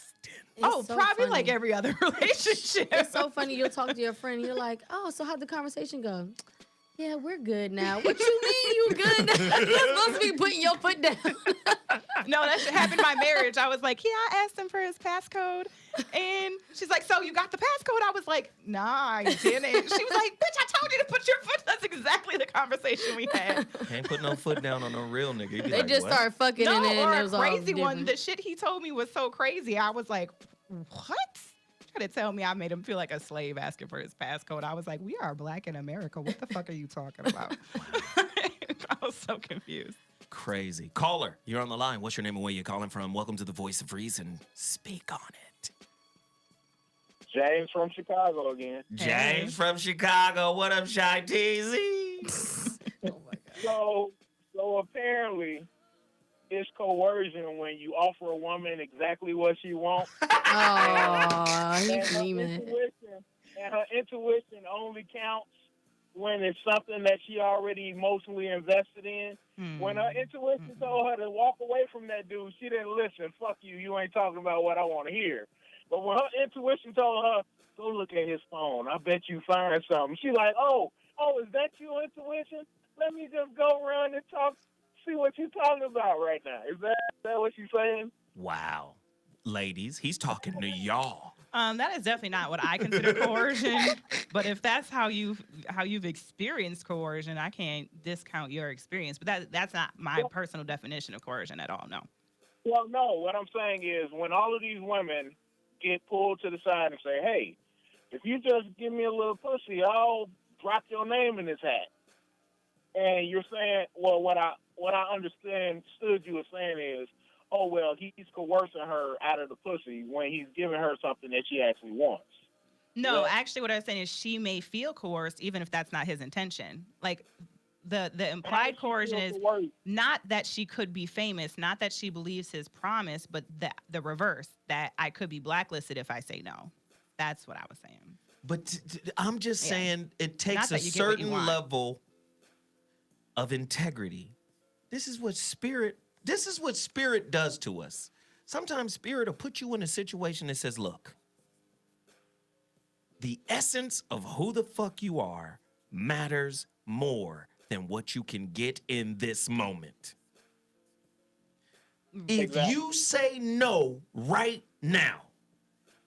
It's so probably funny. like every other relationship. It's so funny. You'll talk to your friend. You're like, oh, so how'd the conversation go? Yeah, we're good now. What you mean you good now? You're supposed to be putting your foot down. No, that shit happened in my marriage. I was like, yeah, I asked him for his passcode. And she's like, so you got the passcode? I was like, nah, I didn't. She was like, bitch, I told you to put your foot. That's exactly the conversation we had. Can't put no foot down on no real nigga. You be They like, just what? start fucking No, and then or it a was all crazy one. different. The shit he told me was so crazy. I was like, what? Trying to tell me I made him feel like a slave asking for his passcode. I was like, we are black in America. What the fuck are you talking about? I was so confused. Crazy. Caller, you're on the line. What's your name and where you calling from? Welcome to the Voice of Reason. Speak on it. James from Chicago again. James from Chicago. What up, Shy Teasy? So apparently, it's coercion when you offer a woman exactly what she wants. Oh, he's and memeing it. her intuition only counts when it's something that she already emotionally invested in. When her intuition told her to walk away from that dude, she didn't listen. Fuck you. You ain't talking about what I want to hear. But when her intuition told her, go look at his phone, I bet you find something. She's like, oh, is that your intuition? Let me just go around and talk, see what you're talking about right now. Is that what you're saying? Wow. Ladies, he's talking to y'all. That is definitely not what I consider coercion. But if that's how you've experienced coercion, I can't discount your experience. But that's not my personal definition of coercion at all. No. Well, no. What I'm saying is when all of these women get pulled to the side and say, hey, if you just give me a little pussy, I'll drop your name in this hat. And you're saying, well, what I understood you were saying is, oh, well, he's coercing her out of the pussy when he's giving her something that she actually wants. No, actually what I was saying is she may feel coerced even if that's not his intention. Like the implied coercion is not that she could be famous, not that she believes his promise, but the reverse, that I could be blacklisted if I say no. That's what I was saying. But I'm just saying it takes a that you get what you certain want. level of integrity. This is what spirit does to us. Sometimes spirit will put you in a situation that says, look, the essence of who the fuck you are matters more than what you can get in this moment. If you say no right now,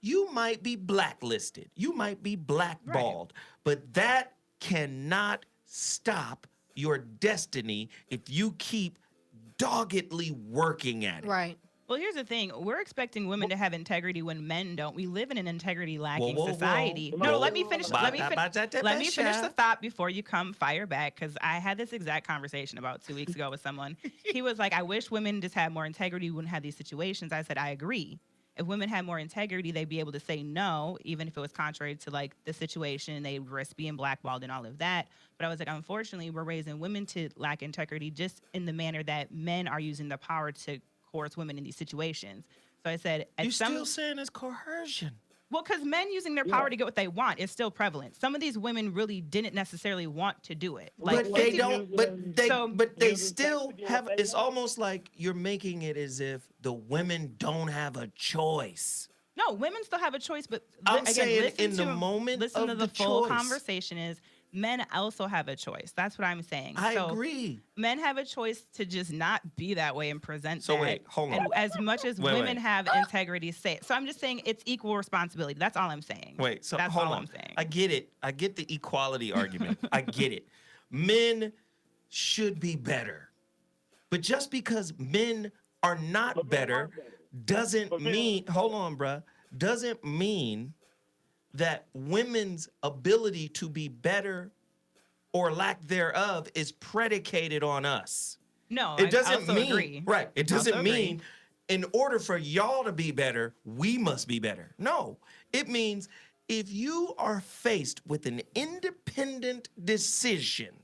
you might be blacklisted. You might be blackballed. But that cannot stop your destiny if you keep doggedly working at it. Right. Well, here's the thing. We're expecting women to have integrity when men don't. We live in an integrity-lacking society. No, let me finish. Let me finish the thought before you come fire back, because I had this exact conversation about 2 weeks ago with someone. He was like, I wish women just had more integrity, wouldn't have these situations. I said, I agree. If women had more integrity, they'd be able to say no, even if it was contrary to like the situation. They risk being blackballed and all of that. But I was like, unfortunately, we're raising women to lack integrity just in the manner that men are using the power to coerce women in these situations. So I said, you're still saying it's coercion. Well, because men using their power to get what they want is still prevalent. Some of these women really didn't necessarily want to do it. Like, but they don't. But they still have. It's almost like you're making it as if the women don't have a choice. No, women still have a choice. But I'm saying in the moment listen of to the the full choice. conversation is men also have a choice. That's what I'm saying. I agree. Men have a choice to just not be that way and present So that. wait, hold on. And as much as women have integrity, say it. So I'm just saying it's equal responsibility. That's all I'm saying. Wait, so that's hold all on. I'm saying. I get it. I get the equality argument. I get it. Men should be better. But just because men are not better doesn't mean, hold on, bruh, doesn't mean that women's ability to be better or lack thereof is predicated on us. No, it doesn't I also mean agree. Right. It doesn't Also mean agree. in order for y'all to be better, we must be better. No, it means if you are faced with an independent decision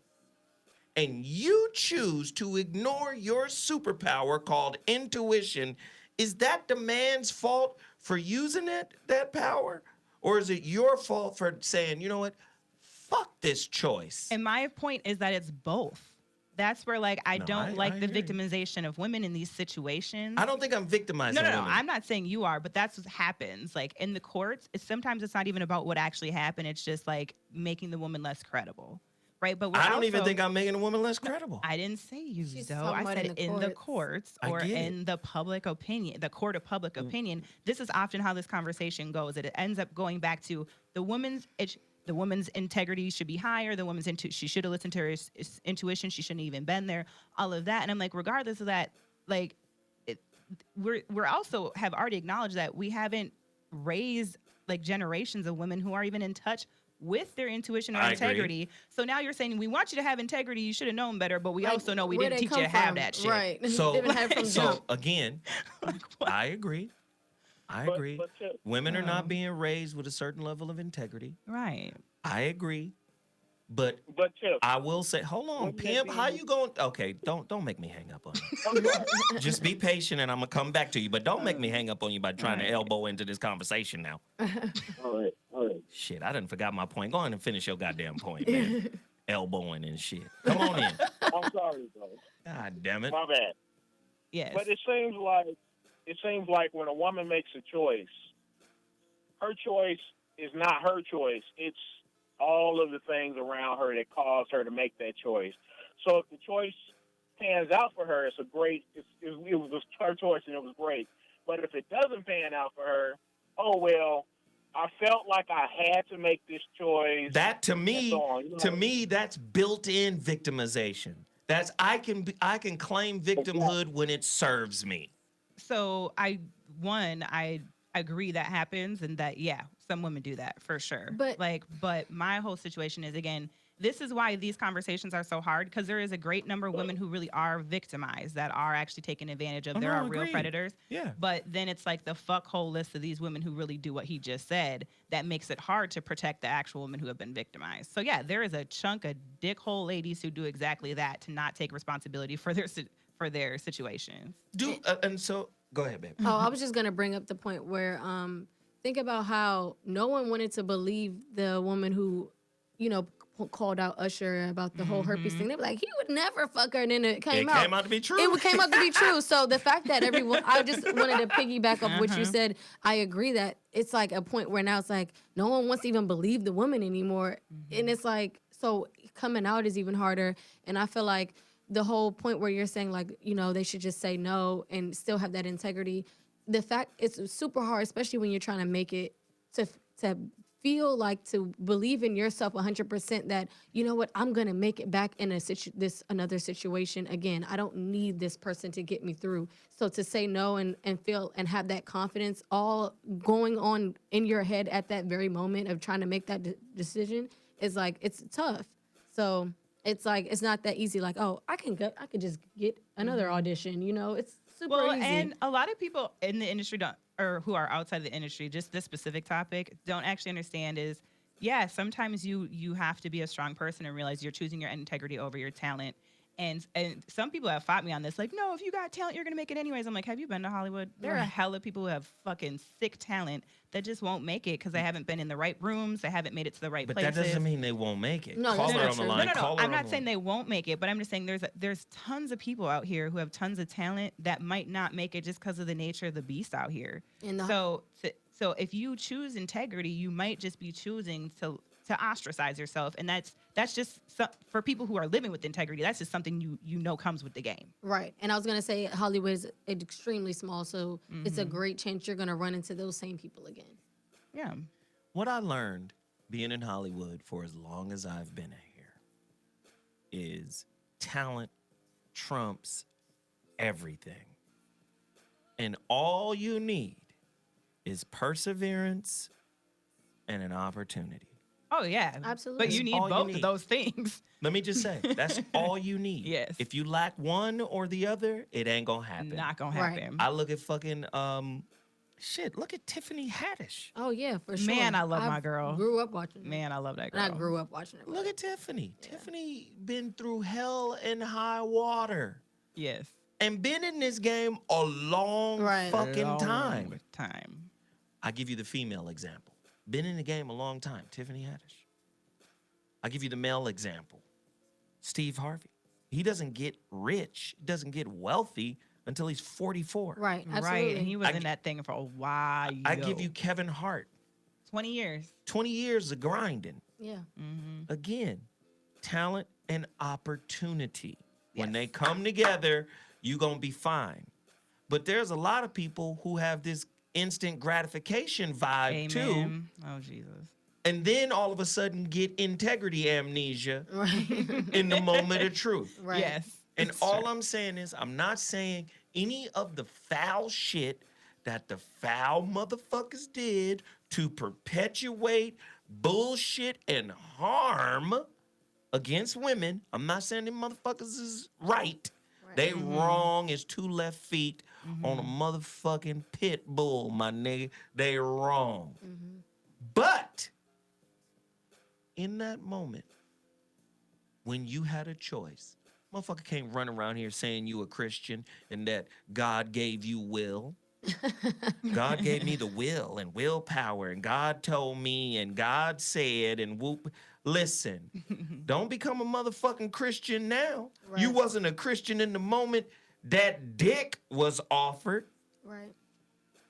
and you choose to ignore your superpower called intuition, is that the man's fault for using that power? Or is it your fault for saying, you know what, fuck this choice? And my point is that it's both. That's where, like, I don't like the victimization of women in these situations. I don't think I'm victimizing No, women. I'm not saying you are, but that's what happens. Like, in the courts, sometimes it's not even about what actually happened. It's just, like, making the woman less credible, right? But I don't even think I'm making a woman less credible. I didn't say you, She's though. talking I about said in the in the courts I or get it. in the public opinion, the court of public opinion. This is often how this conversation goes. It ends up going back to the woman's integrity should be higher. The woman's she should have listened to her intuition. She shouldn't have even been there. All of that, and I'm like, regardless of that, like, we're also have already acknowledged that we haven't raised like generations of women who are even in touch with their intuition or I integrity. agree. So now you're saying we want you to have integrity. You should have known better, but we also know we where didn't they teach you to come have from. that shit. Right. So, Didn't have from jump. again, I agree. I agree. Women are not being raised with a certain level of integrity. Right. I agree. But I will say, hold on, pimp, how you going? Okay, don't make me hang up on you. Just be patient and I'm gonna come back to you. But don't make me hang up on you by trying to elbow into this conversation now. All right. Shit, I done forgot my point. Go on and finish your goddamn point, man. Elbowing and shit. Come on in. I'm sorry, bro. God damn it. My bad. Yes. But it seems like when a woman makes a choice, her choice is not her choice. It's all of the things around her that caused her to make that choice. So if the choice pans out for her, it was her choice and it was great. But if it doesn't pan out for her, oh well, I felt like I had to make this choice. That to me, that's built-in victimization. That's I can claim victimhood when it serves me. So I agree that happens and that, yeah, some women do that for sure. But my whole situation is, again, this is why these conversations are so hard, because there is a great number of women who really are victimized, that are actually taken advantage of. There are real predators. Yeah. But then it's like the fuck whole list of these women who really do what he just said that makes it hard to protect the actual women who have been victimized. So yeah, there is a chunk of dickhole ladies who do exactly that, to not take responsibility for their situations. And so go ahead, babe. Oh, I was just gonna bring up the point where think about how no one wanted to believe the woman who, called out Usher about the whole herpes thing. They were like, he would never fuck her, and then it came out. It came out to be true. It came out to be true. So the fact that I just wanted to piggyback off what you said. I agree that it's like a point where now it's like no one wants to even believe the woman anymore, and it's like, so coming out is even harder. And I feel like the whole point where you're saying, like, they should just say no and still have that integrity. the fact it's super hard, especially when you're trying to make it to feel like to believe in yourself 100% that you know what, I'm gonna make it back in another situation again. I don't need this person to get me through. So to say no and feel and have that confidence all going on in your head at that very moment of trying to make that decision is like it's tough. So it's like it's not that easy. Like, oh, I could just get another audition. You know, it's super easy. And a lot of people in the industry don't, or who are outside of the industry, just this specific topic, don't actually understand is, yeah, sometimes you have to be a strong person and realize you're choosing your integrity over your talent. And some people have fought me on this, like, no, if you got talent, you're gonna make it anyways. I'm like, have you been to Hollywood? There are a hell of people who have fucking sick talent that just won't make it because they haven't been in the right rooms, they haven't made it to the right places. But that doesn't mean they won't make it. No, call her on the line. No. I'm not saying they won't make it, but I'm just saying there's tons of people out here who have tons of talent that might not make it just because of the nature of the beast out here. So if you choose integrity, you might just be choosing to ostracize yourself, and that's just for people who are living with integrity. That's just something you know comes with the game. Right. And I was gonna say Hollywood is extremely small, so it's a great chance you're gonna run into those same people again. Yeah. What I learned being in Hollywood for as long as I've been here is talent trumps everything, and all you need is perseverance and an opportunity. Oh, yeah. Absolutely. But you need both of those things. Let me just say, that's all you need. Yes. If you lack one or the other, it ain't gonna happen. Not gonna happen. I look at fucking, look at Tiffany Haddish. Oh, yeah, for sure. Man, I love my girl. Grew up watching it. Man, I love that girl. And I grew up watching it. Look at Tiffany. Yeah. Tiffany been through hell and high water. Yes. And been in this game a long fucking time. I give you the female example. Been in the game a long time, Tiffany Haddish. I'll give you the male example, Steve Harvey. He doesn't get rich, doesn't get wealthy until he's 44. Right, absolutely. Right, and he was in that thing for a while. I give you Kevin Hart. 20 years. 20 years of grinding. Yeah. Mm-hmm. Again, talent and opportunity. When they come together, you're going to be fine. But there's a lot of people who have this instant gratification vibe too. Oh, Jesus. And then all of a sudden get integrity amnesia in the moment of truth. Right. Yes. And all I'm saying is, I'm not saying any of the foul shit that the foul motherfuckers did to perpetuate bullshit and harm against women. I'm not saying them motherfuckers is right. They wrong as two left feet on a motherfucking pit bull, my nigga. They wrong. But in that moment, when you had a choice, motherfucker can't run around here saying you a Christian and that God gave you will. God gave me the will and willpower, and God told me, and God said, and whoop. Listen, don't become a motherfucking Christian now. Right. You wasn't a Christian in the moment that dick was offered. Right.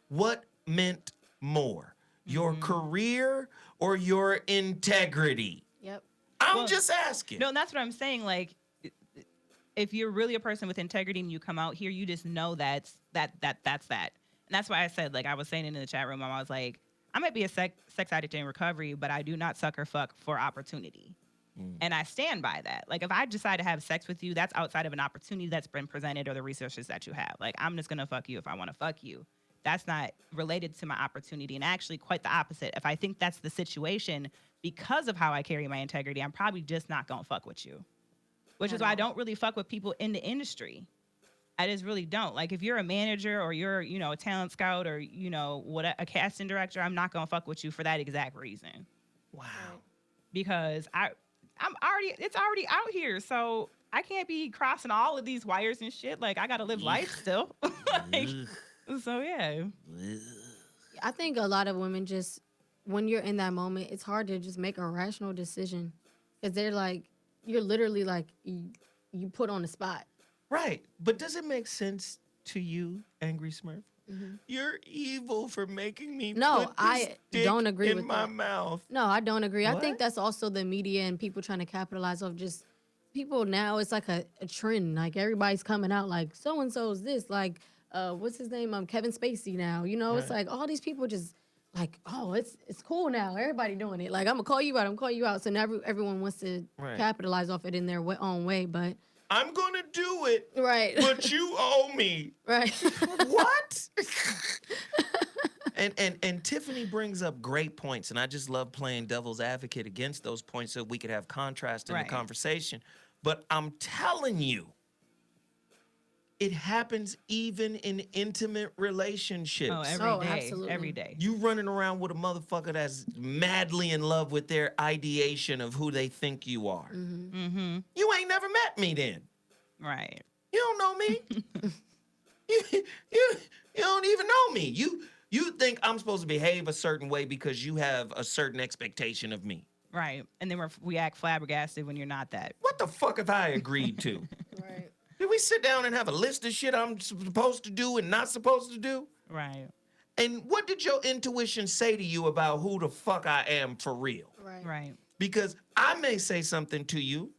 What meant more? Your career or your integrity? Yep. I'm just asking. No, and that's what I'm saying. Like, if you're really a person with integrity and you come out here, you just know that's that. And that's why I said, like I was saying in the chat room, I was like, I might be a sex addict in recovery, but I do not suck or fuck for opportunity. And I stand by that. Like, if I decide to have sex with you, that's outside of an opportunity that's been presented or the resources that you have. Like, I'm just going to fuck you if I want to fuck you. That's not related to my opportunity. And actually quite the opposite. If I think that's the situation because of how I carry my integrity, I'm probably just not going to fuck with you. Which is why I don't really fuck with people in the industry. I just really don't. Like, if you're a manager or you're, a talent scout or, a casting director, I'm not going to fuck with you for that exact reason. Wow. Because it's already out here. So I can't be crossing all of these wires and shit. Like, I got to live life still. So, yeah. I think a lot of women just, when you're in that moment, it's hard to just make a rational decision. Because they're like, you're literally like, you put on the spot. Right. But does it make sense to you, Angry Smurf? You're evil for making me put this dick don't agree in with my that. mouth. No, I don't agree. What? I think that's also the media and people trying to capitalize off just people now. It's like a trend. Like, everybody's coming out like, so-and-so's this. Like, what's his name? Kevin Spacey now. You know, it's like all these people just like, oh, it's cool now. Everybody doing it. Like, I'm gonna call you out. I'm calling you out. So now everyone wants to capitalize off it in their own way. But I'm gonna do it. Right. But you owe me. Right. What? And Tiffany brings up great points, and I just love playing devil's advocate against those points so we could have contrast in the conversation. But I'm telling you, it happens even in intimate relationships. Oh, every day. Absolutely. Every day. You running around with a motherfucker that's madly in love with their ideation of who they think you are. Mm-hmm. Mm-hmm. You ain't never met me then. Right. You don't know me. you don't even know me. You think I'm supposed to behave a certain way because you have a certain expectation of me. Right. And then we act flabbergasted when you're not that. What the fuck have I agreed to? Right. Did we sit down and have a list of shit I'm supposed to do and not supposed to do? Right. And what did your intuition say to you about who the fuck I am for real? Right. Right. Because I may say something to you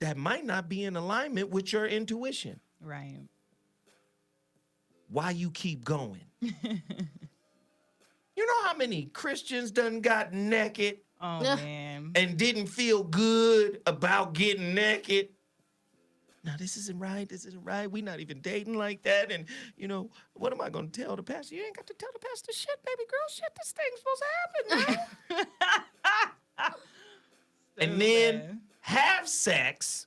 that might not be in alignment with your intuition. Right. Why you keep going? You know how many Christians done got naked Oh, man. and didn't feel good about getting naked? Now, this isn't right. This isn't right. We not even dating like that. And, you know, what am I going to tell the pastor? You ain't got to tell the pastor shit, baby girl. Shit, this thing's supposed to happen, man. And then have sex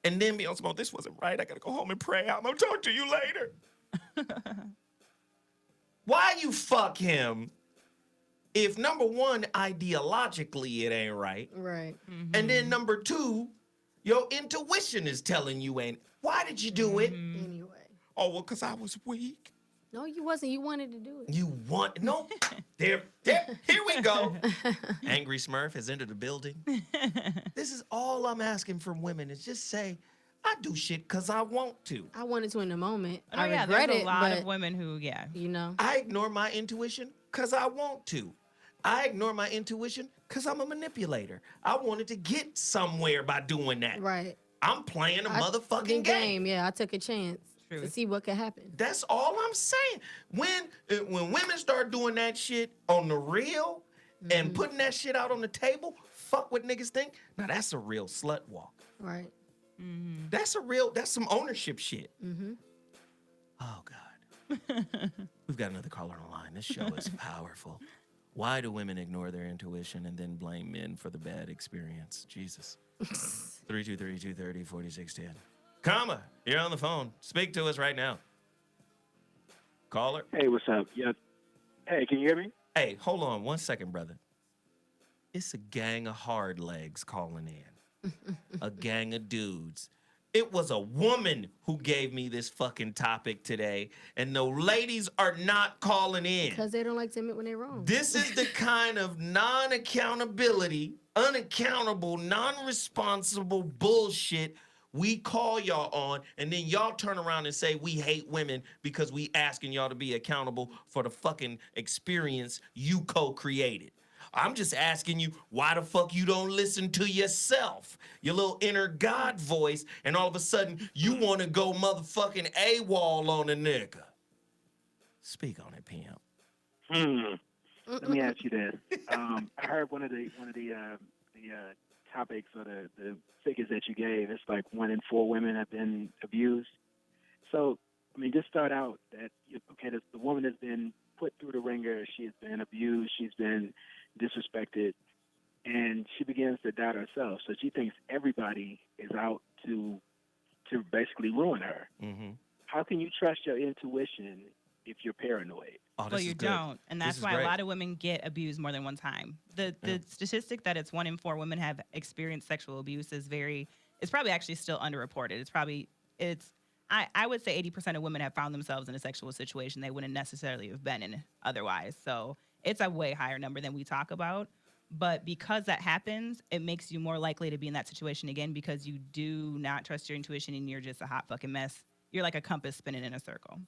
and then be on some, this wasn't right. I got to go home and pray. I'm going to talk to you later. Why you fuck him if, number one, ideologically it ain't right? Right. Mm-hmm. And then number two, your intuition is telling you ain't. Why did you do it? Anyway. Oh, well, because I was weak. No, you wasn't. You wanted to do it. You want, no. There, here we go. Angry Smurf has entered the building. This is all I'm asking from women is just say, I do shit because I want to. I wanted to in the moment. Oh, I yeah, regret there's it, a lot but, of women who, you know. I ignore my intuition because I want to. I ignore my intuition because I'm a manipulator. I wanted to get somewhere by doing that. Right. I'm playing a motherfucking Big game. Yeah, I took a chance to see what could happen. That's all I'm saying. When women start doing that shit on the real and putting that shit out on the table, fuck what niggas think. Now that's a real slut walk. Right. Mm-hmm. That's some ownership shit. Mm-hmm. Oh God. We've got another caller on the line. This show is powerful. Why do women ignore their intuition and then blame men for the bad experience? Jesus. 323-230-4610. Kama, you're on the phone. Speak to us right now. Caller. Hey, what's up? Yeah. Hey, can you hear me? Hey, hold on 1 second, brother. It's a gang of hard legs calling in. A gang of dudes. It was a woman who gave me this fucking topic today, and the ladies are not calling in. Because they don't like to admit when they're wrong. This is the kind of non-accountability, unaccountable, non-responsible bullshit we call y'all on, and then y'all turn around and say we hate women because we asking y'all to be accountable for the fucking experience you co-created. I'm just asking you, why the fuck you don't listen to yourself? Your little inner God voice, and all of a sudden, you want to go motherfucking AWOL on a nigga. Speak on it, PM. Let me ask you this. I heard one of the topics or the figures that you gave. It's like 1 in 4 women have been abused. So, I mean, just start out that, okay, the woman has been put through the ringer. She's been abused. She's been disrespected. And she begins to doubt herself. So she thinks everybody is out to basically ruin her. Mm-hmm. How can you trust your intuition if you're paranoid? Oh, well, you don't. And that's why a lot of women get abused more than one time. The statistic that it's 1 in 4 women have experienced sexual abuse is it's probably actually still underreported. I would say 80% of women have found themselves in a sexual situation they wouldn't necessarily have been in otherwise. So it's a way higher number than we talk about. But because that happens, it makes you more likely to be in that situation again because you do not trust your intuition and you're just a hot fucking mess. You're like a compass spinning in a circle.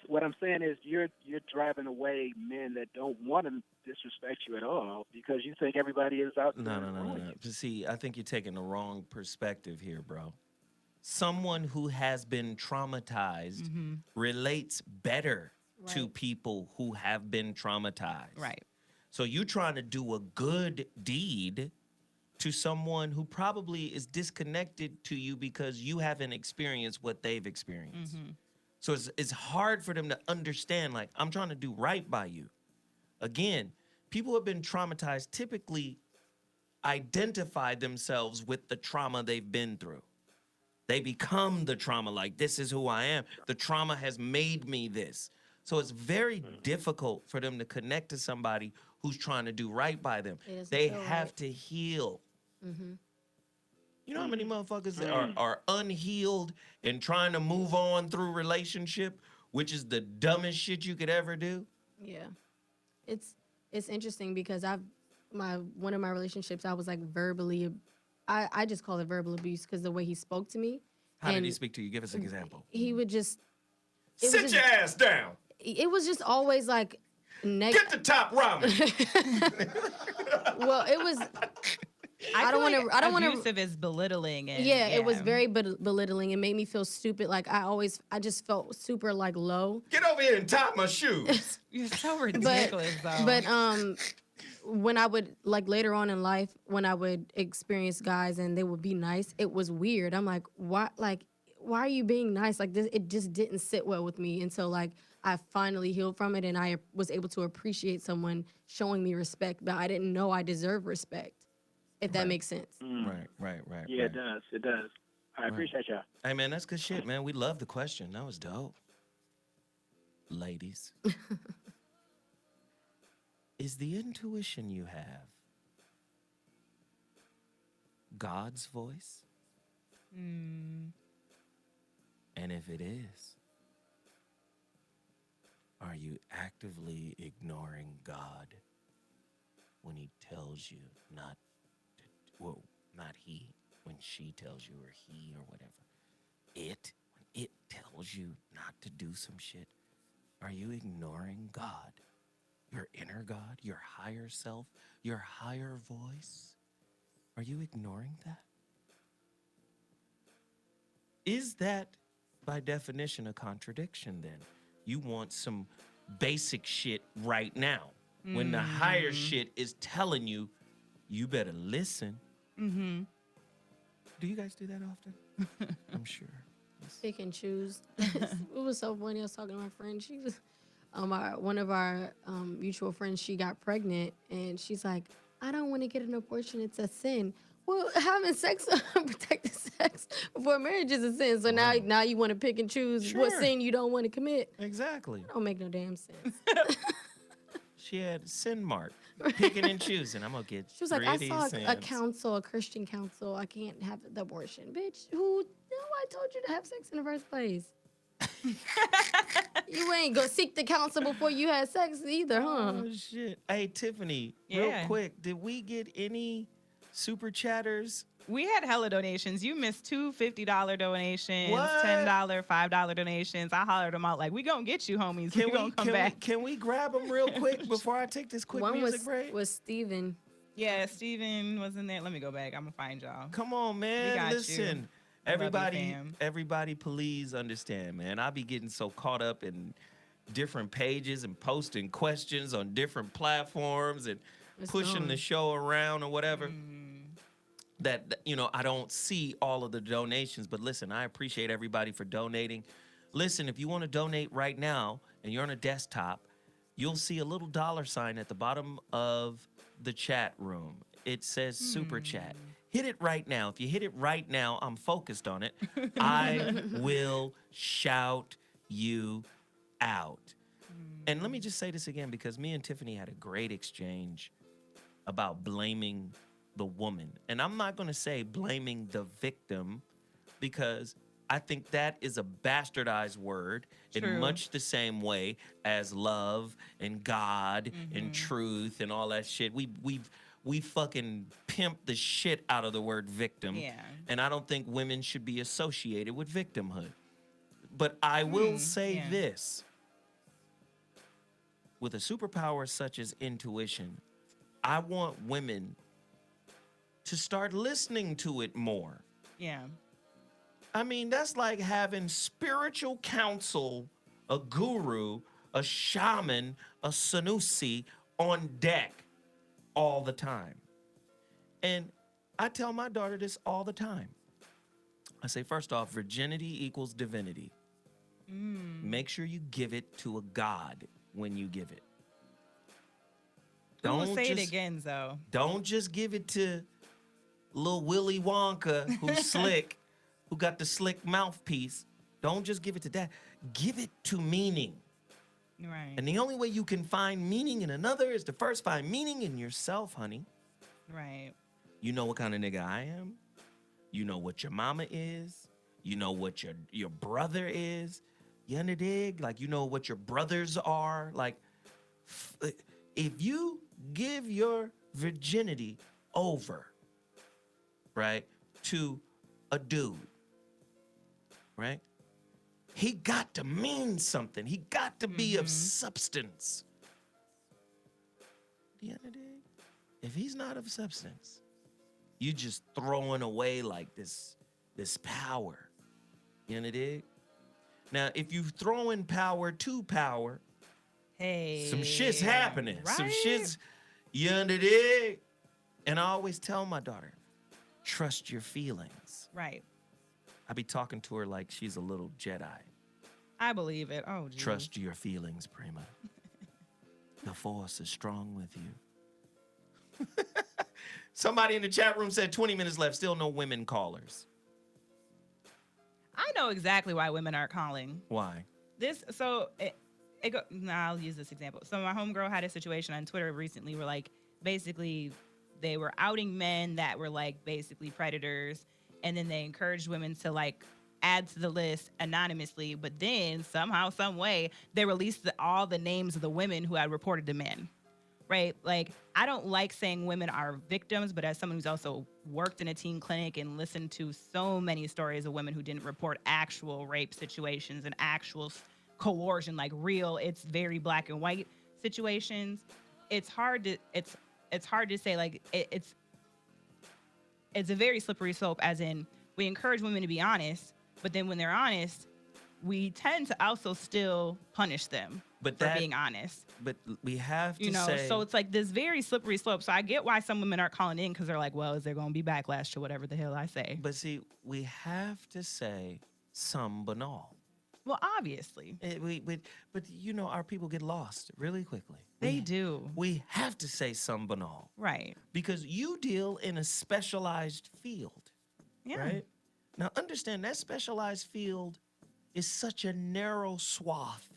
What I'm saying is you're driving away men that don't want to disrespect you at all because you think everybody is out there. No. See, I think you're taking the wrong perspective here, bro. someone who has been traumatized relates better to people who have been traumatized. Right. So you're trying to do a good deed to someone who probably is disconnected to you because you haven't experienced what they've experienced. So it's hard for them to understand, like, I'm trying to do right by you. Again, people who have been traumatized typically identify themselves with the trauma they've been through. They become the trauma, like, this is who I am. The trauma has made me this. So it's very difficult for them to connect to somebody who's trying to do right by them. They have to heal. You know how many motherfuckers are unhealed and trying to move on through relationship, which is the dumbest shit you could ever do? Yeah. It's interesting because one of my relationships, I was like verbally, I just call it verbal abuse because the way he spoke to me. How did he speak to you? Give us an example. He would just sit your ass down. It was just always like get the top ramen. Well, it was. I don't want to. I don't want to. Abusive is belittling. And, yeah, it was very belittling. It made me feel stupid. Like I just felt super like low. Get over here and tie my shoes. You're so ridiculous, though. But when I would like later on in life, when I would experience guys and they would be nice, it was weird. I'm like, why? Like, why are you being nice? Like this, it just didn't sit well with me until like I finally healed from it and I was able to appreciate someone showing me respect, but I didn't know I deserve respect. If that makes sense. Right. Yeah, it does. It does. I appreciate y'all. Hey, man, that's good shit, man. We love the question. That was dope. Ladies. Is the intuition you have God's voice? And if it is, are you actively ignoring God when he tells you not to, well, not he, when she tells you, or he, or whatever. When it tells you not to do some shit, are you ignoring God? Your inner God, your higher self, your higher voice? Are you ignoring that? Is that, by definition, a contradiction then? You want some basic shit right now, when the higher shit is telling you, you better listen. Do you guys do that often? I'm sure. Pick and choose. It was so funny. I was talking to my friend. She was, one of our mutual friends, she got pregnant, and she's like, I don't want to get an abortion. It's a sin. Well, having sex, unprotected sex before marriage is a sin. So now you want to pick and choose what sin you don't want to commit. Exactly. That don't make no damn sense. She had sin mark, picking and choosing. I'm gonna get. She was like, I saw a council, a Christian council. I can't have the abortion, bitch. Who? No, I told you to have sex in the first place. You ain't go seek the counsel before you had sex either, huh? Oh shit! Hey Tiffany, real quick, did we get any super chatters? We had hella donations. You missed two $50 donations, What? $10, $5 donations. I hollered them out like, we gonna get you, homies. We gonna come back. Can we grab them real quick before I take this quick music break? Was Steven. Yeah, Steven was in there. Let me go back. I'm gonna find y'all. Come on, man. We got Listen, you. everybody, please understand, man. I be getting so caught up in different pages and posting questions on different platforms and pushing the show around or whatever. That, you know, I don't see all of the donations, but listen, I appreciate everybody for donating. Listen, if you want to donate right now and you're on a desktop, you'll see a little $sign at the bottom of the chat room. It says super chat. Hit it right now. If you hit it right now, I'm focused on it. I will shout you out. And let me just say this again, because me and Tiffany had a great exchange about blaming the woman. And I'm not going to say blaming the victim, because I think that is a bastardized word in much the same way as love and God and truth and all that shit. We fucking pimped the shit out of the word victim. Yeah. And I don't think women should be associated with victimhood. But I will say this. With a superpower such as intuition, I want women to start listening to it more. Yeah. I mean, that's like having spiritual counsel, a guru, a shaman, a sanusi on deck all the time. And I tell my daughter this all the time. I say, first off, virginity equals divinity. Make sure you give it to a god when you give it. Who will say it again, though? Don't just give it to little Willy Wonka, who's slick, who got the slick mouthpiece. Don't just give it to that. Give it to meaning. Right. And the only way you can find meaning in another is to first find meaning in yourself, honey. Right. You know what kind of nigga I am. You know what your mama is. You know what your brother is. You underdig? Like, you know what your brothers are. Like, if you give your virginity over, right, to a dude, right, he got to mean something. He got to be of substance. You underdig? If he's not of substance, you just throwing away like this power. You underdig? Now, if you throw in power to power, hey, some shit's happening. Right? Some shit's, you underdig? And I always tell my daughter, trust your feelings. Right. I be talking to her like she's a little Jedi. I believe it. Oh, geez. Trust your feelings, Prima. The force is strong with you. Somebody in the chat room said 20 minutes left, still no women callers. I know exactly why women aren't calling. Why? I'll use this example. So my homegirl had a situation on Twitter recently where, like, basically they were outing men that were, like, basically predators, and then they encouraged women to, like, add to the list anonymously, but then somehow, some way, they released all the names of the women who had reported the men. Right? Like, I don't like saying women are victims, but as someone who's also worked in a teen clinic and listened to so many stories of women who didn't report actual rape situations and actual coercion, like real, it's very black and white situations. It's hard to say, like, it's a very slippery slope, as in we encourage women to be honest, but then when they're honest, we tend to also still punish them for being honest. But we have to say, so it's like this very slippery slope. So I get why some women aren't calling in, because they're like, well, is there going to be backlash to whatever the hell I say? But see, we have to say some banal. Well, obviously. But you know, our people get lost really quickly. They do. We have to say some banal. Right. Because you deal in a specialized field. Yeah. Right? Now, understand that specialized field is such a narrow swath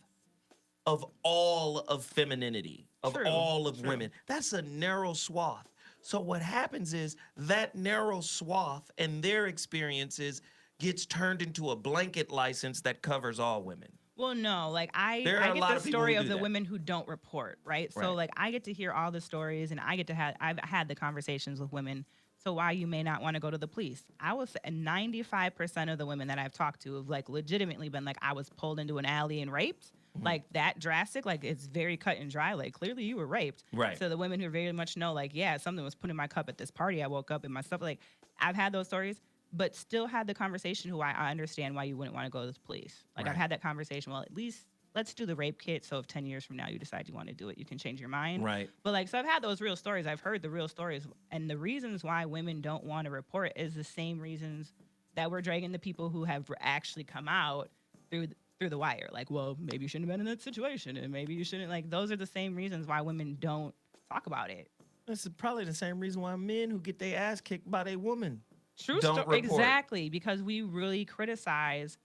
of all of femininity, of all of women. That's a narrow swath. So what happens is that narrow swath and their experiences gets turned into a blanket license that covers all women. Well, no, like I get the story of the women who don't report, right? So like I get to hear all the stories, and I've had the conversations with women. So why you may not want to go to the police. I was 95% of the women that I've talked to have, like, legitimately been like, I was pulled into an alley and raped. Like, that drastic, like, it's very cut and dry. Like, clearly you were raped. Right. So the women who very much know, like, yeah, something was put in my cup at this party. I woke up and my stuff, like, I've had those stories, but still had the conversation who I understand why you wouldn't want to go to the police. Like, I've had that conversation. Well, at least let's do the rape kit. So if 10 years from now you decide you want to do it, you can change your mind. Right. But, like, so I've had those real stories. I've heard the real stories. And the reasons why women don't want to report is the same reasons that we're dragging the people who have actually come out through the wire. Like, well, maybe you shouldn't have been in that situation, and maybe you shouldn't. Like, those are the same reasons why women don't talk about it. This is probably the same reason why men who get their ass kicked by their woman True story. Exactly, because we really criticize.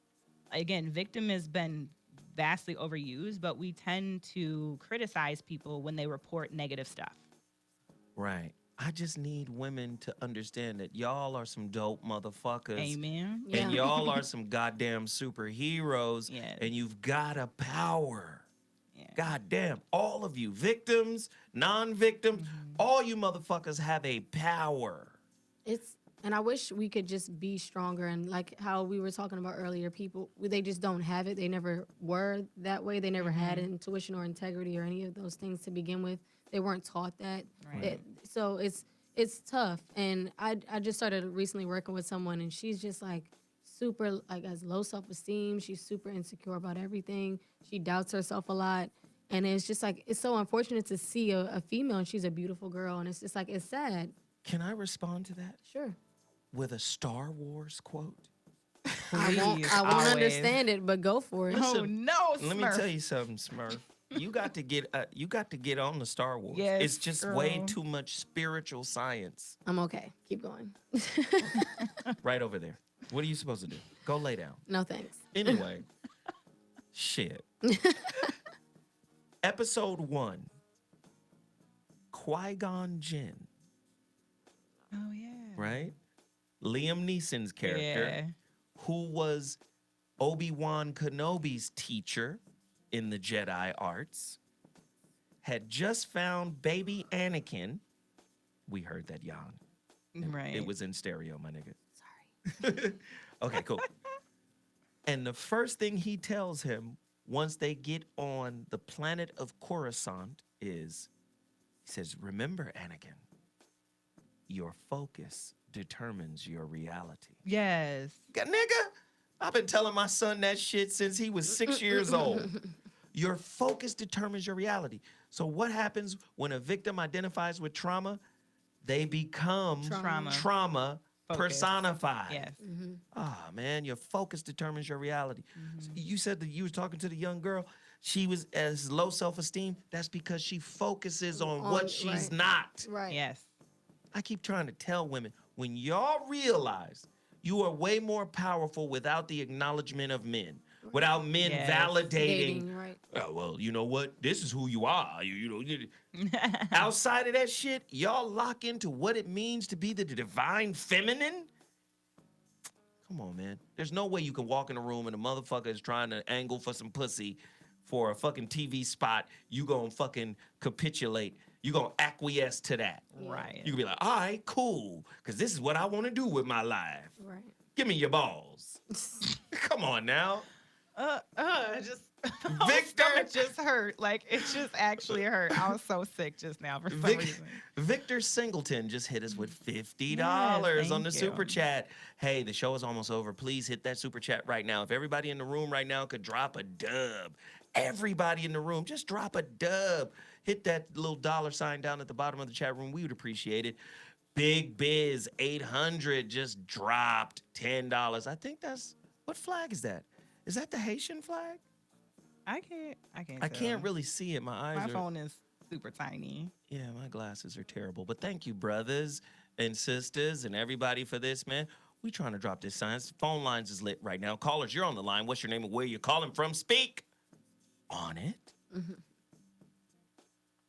Again, victim has been vastly overused, but we tend to criticize people when they report negative stuff. Right. I just need women to understand that y'all are some dope motherfuckers. Amen. And y'all are some goddamn superheroes. Yes. And you've got a power. Yeah. Goddamn. All of you, victims, non-victims, all you motherfuckers have a power. And I wish we could just be stronger. And like how we were talking about earlier, people, they just don't have it. They never were that way. They never had intuition or integrity or any of those things to begin with. They weren't taught that. Right. So it's tough. And I just started recently working with someone, and she's just like super like has low self-esteem. She's super insecure about everything. She doubts herself a lot. And it's just like it's so unfortunate to see a female and she's a beautiful girl. And it's just like it's sad. Can I respond to that? Sure. With a Star Wars quote? I won't understand it, but go for it. Listen, Oh no, Smurf. let me tell you something, Smurf. You got to get on the Star Wars. Yes, it's just way too much spiritual science. I'm okay. Keep going. Right over there. What are you supposed to do? Go lay down. No thanks. Anyway, shit. Episode 1. Qui-Gon Jinn. Oh yeah. Right? Liam Neeson's character, Yeah. who was Obi-Wan Kenobi's teacher in the Jedi arts, had just found baby Anakin. We heard that yawn. Right. It was in stereo, my nigga. Sorry. Okay, cool. And the first thing he tells him once they get on the planet of Coruscant is, he says, remember, Anakin, your focus determines your reality. Yes. Nigga, I've been telling my son that shit since he was 6 years old. Your focus determines your reality. So what happens when a victim identifies with trauma? They become trauma personified. Yes. Ah, man, your focus determines your reality. So you said that you was talking to the young girl. She was as low self-esteem. That's because she focuses on what she's not. Right. Yes. I keep trying to tell women, when y'all realize you are way more powerful without the acknowledgement of men, without men validating, Dating, right. oh, well, you know what? This is who you are. Outside of that shit, y'all lock into what it means to be the divine feminine. Come on, man. There's no way you can walk in a room and a motherfucker is trying to angle for some pussy for a fucking TV spot. You gonna fucking capitulate. You gonna acquiesce to that. Right. You can be like, all right, cool, because this is what I want to do with my life. Right. Give me your balls. Come on now. Just Victor it just hurt. Like it just actually hurt. I was so sick just now for some reason. Victor Singleton just hit us with $50 Yes, on the thank super you. chat. Hey, the show is almost over. Please hit that super chat right now. If everybody in the room right now could drop a dub, everybody in the room, just drop a dub. Hit that little $sign down at the bottom of the chat room. We would appreciate it. Big Biz 800 just dropped $10. I think that's, what flag is that? Is that the Haitian flag? I can't I tell. can't really see it. My eyes My are. phone is super tiny. Yeah, my glasses are terrible. But thank you, brothers and sisters and everybody for this, man. We trying to drop this science. Phone lines is lit right now. Callers, you're on the line. What's your name and where you're calling from? Speak on it.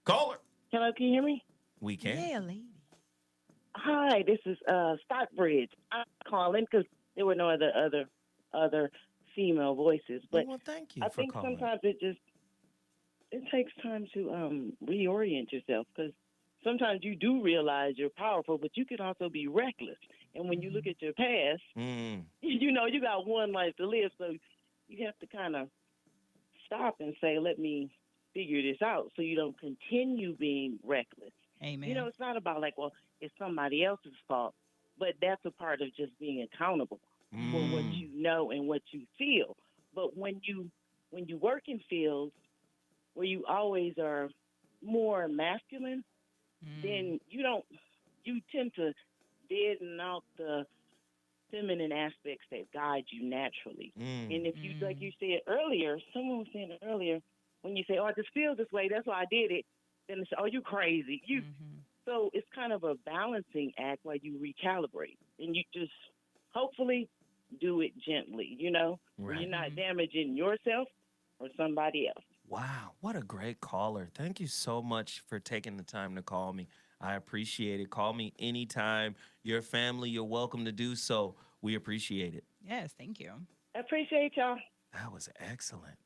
Caller. Hello, can you hear me? We can. Yeah, lady. Hi, this is Stockbridge. I'm calling because there were no other female voices. But well, thank you I for think calling. sometimes it takes time to reorient yourself because sometimes you do realize you're powerful, but you can also be reckless. And when you look at your past, you know you got one life to live, so you have to kind of stop and say, let me figure this out so you don't continue being reckless. Amen. You know, it's not about like, well, it's somebody else's fault, but that's a part of just being accountable for what you know and what you feel. But when you work in fields where you always are more masculine, then you tend to deaden out the feminine aspects that guide you naturally. And if you, like you said earlier, someone was saying it earlier, when you say, oh, I just feel this way, that's why I did it, then it's, oh, you crazy. So it's kind of a balancing act where you recalibrate. And you just hopefully do it gently, you know, where you're not damaging yourself or somebody else. Wow, what a great caller. Thank you so much for taking the time to call me. I appreciate it. Call me anytime. Your family, you're welcome to do so. We appreciate it. Yes, thank you. I appreciate y'all. That was excellent.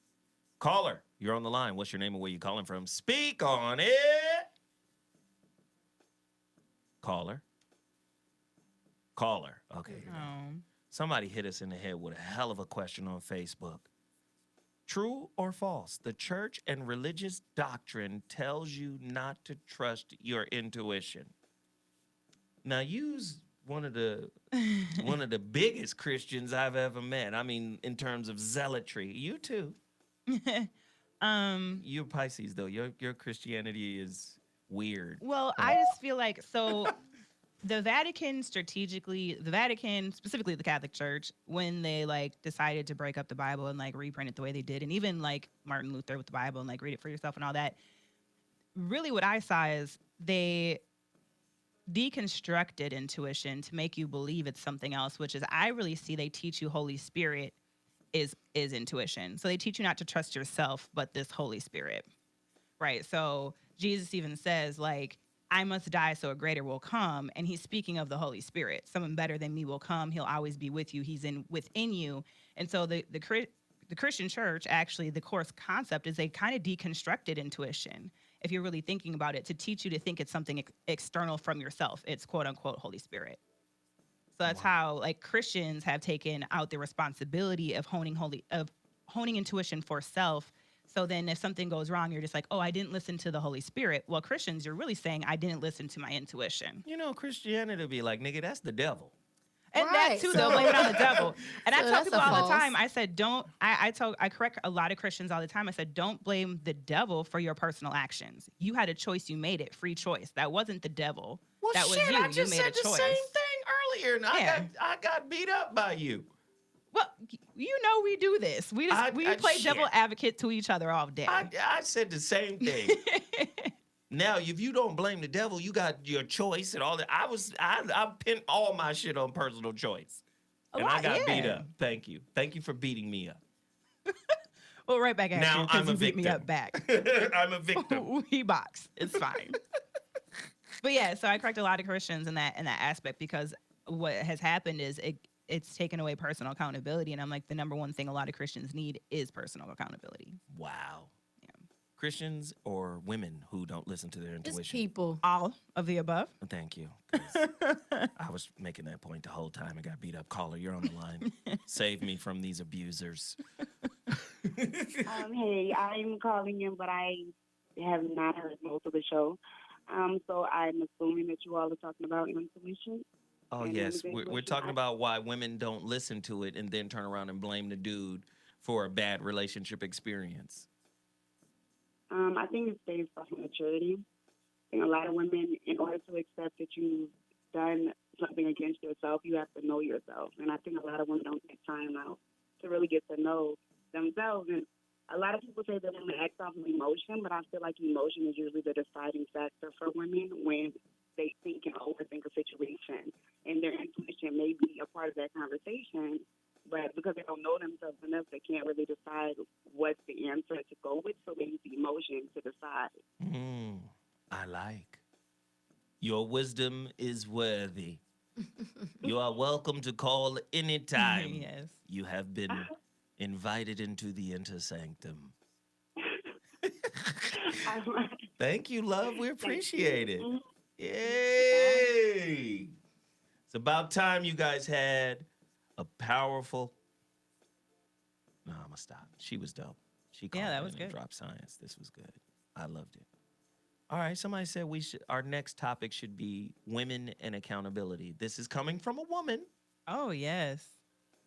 Caller, you're on the line. What's your name and where you calling from? Speak on it. Caller. Okay. Here we go. Somebody hit us in the head with a hell of a question on Facebook. True or false? The church and religious doctrine tells you not to trust your intuition. Now use one of the biggest Christians I've ever met. I mean, in terms of zealotry. You too. You're Pisces though. Your Christianity is weird. Well, I just feel like the Vatican, specifically the Catholic Church, when they like decided to break up the Bible and like reprint it the way they did, and even like Martin Luther with the Bible and like read it for yourself and all that, really what I saw is they deconstructed intuition to make you believe it's something else, which is I really see they teach you Holy Spirit is intuition. So they teach you not to trust yourself, but this Holy Spirit, right? So Jesus even says like, I must die so a greater will come. And he's speaking of the Holy Spirit. Someone better than me will come. He'll always be with you. He's within you. And so the Christian church, actually, the core concept is they kind of deconstructed intuition, if you're really thinking about it, to teach you to think it's something external from yourself. It's quote unquote Holy Spirit. So that's how like Christians have taken out the responsibility of honing intuition for self. So then if something goes wrong, you're just like, oh, I didn't listen to the Holy Spirit. Well, Christians, you're really saying I didn't listen to my intuition. You know, Christianity be like, nigga, that's the devil. And that too, they'll blame it on the devil. And I tell people all the time, I said, I correct a lot of Christians all the time. I said, don't blame the devil for your personal actions. You had a choice, you made it, free choice. That wasn't the devil. Well, that was shit, you. I just You made said a choice. the same thing earlier, and I got beat up by you. Well, you know we do this. We play devil advocate to each other all day. I said the same thing. Now, if you don't blame the devil, you got your choice and all that. I pinned all my shit on personal choice, and I got beat up. Thank you for beating me up. Well, right back at now you because you beat victim. me up back. I'm a victim. We box. It's fine. But yeah, so I correct a lot of Christians in that aspect because what has happened is it's taken away personal accountability, and I'm like, the number one thing a lot of Christians need is personal accountability. Wow. Yeah. Christians or women who don't listen to their intuition? Just people. All of the above. Thank you. 'Cause I was making that point the whole time. I got beat up. Caller, you're on the line. Save me from these abusers. Hey, I'm calling in, but I have not heard most of the show. So I'm assuming that you all are talking about intuition. Oh, yes. We're talking about why women don't listen to it and then turn around and blame the dude for a bad relationship experience. I think it's based off of maturity. I think a lot of women, in order to accept that you've done something against yourself, you have to know yourself. And I think a lot of women don't take time out to really get to know themselves. And a lot of people say that women act off of emotion, but I feel like emotion is usually the deciding factor for women when they think and overthink a situation. And their intuition may be a part of that conversation, but because they don't know themselves enough, they can't really decide what's the answer to go with, so they use the emotion to decide. I like. Your wisdom is worthy. You are welcome to call anytime. Yes. You have been invited into the inner sanctum. Thank you, love. We appreciate it. Yay! It's about time you guys had a powerful... No, I'm gonna stop. She was dope. She called that in was and good. dropped science. This was good. I loved it. All right, somebody said our next topic should be women and accountability. This is coming from a woman. Oh, yes.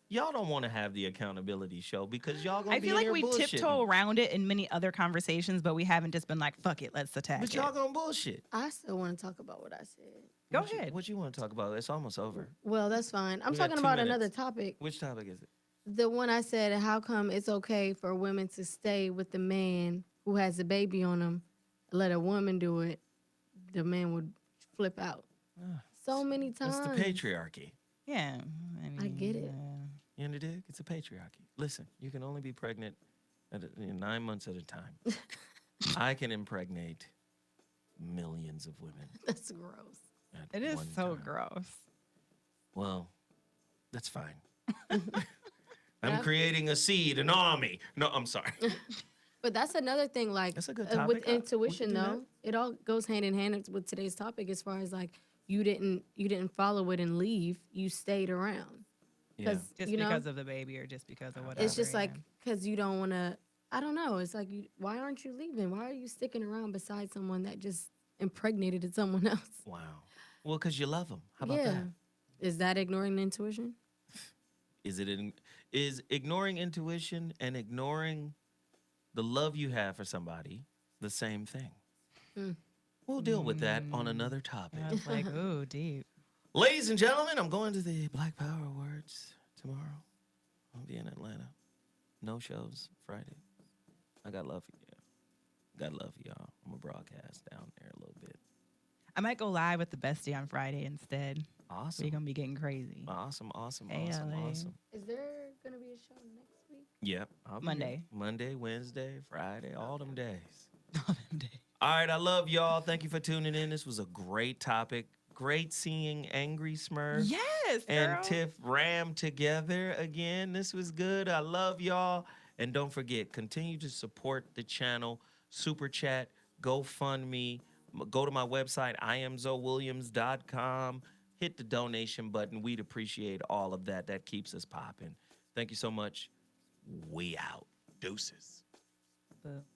Y'all don't want to have the accountability show because y'all gonna I be feel in like here we tiptoe around it in many other conversations, but we haven't just been like, fuck it, let's attack But it. y'all gonna bullshit. I still want to talk about what I said. Go ahead. What you want to talk about? It's almost over. Well, that's fine. I'm We got talking 2 about minutes. another topic. Which topic is it? The one I said, how come it's okay for women to stay with the man who has a baby on him, let a woman do it, the man would flip out. So many times. It's the patriarchy. Yeah. I get it. You under dig? It's a patriarchy. Listen, you can only be pregnant at 9 months at a time. I can impregnate millions of women. That's gross. It is so gross. Well, that's fine. I'm creating a seed, an army. No, I'm sorry. But that's another thing, like That's a good with topic. intuition, We can do though, it all goes hand in hand with today's topic. As far as like you didn't follow it and leave, you stayed around. Yeah. Just because of the baby or just because of whatever. It's just like because you don't want to. I don't know. It's like, why aren't you leaving? Why are you sticking around beside someone that just impregnated someone else? Wow. Well, because you love them. How about Yeah. that? Is that ignoring the intuition? Is ignoring intuition and ignoring the love you have for somebody the same thing? We'll deal with that on another topic. I was like, ooh, deep. Ladies and gentlemen, I'm going to the Black Power Awards tomorrow. I'll be in Atlanta. No shows Friday. I got love for you. Got love for y'all. I'm going to broadcast down there a little bit. I might go live with the bestie on Friday instead. Awesome. We're going to be getting crazy. Awesome. Hey, LA. Awesome. Is there gonna be a show next week? Yep. I'll be Monday. here. Monday, Wednesday, Friday, all them days. All right, I love y'all. Thank you for tuning in. This was a great topic. Great seeing Angry Smurf Yes, and girl. Tiff Ram together again. This was good. I love y'all. And don't forget, continue to support the channel. Super Chat, GoFundMe. Go to my website, iamzowilliams.com. Hit the donation button. We'd appreciate all of that. That keeps us popping. Thank you so much. We out. Deuces.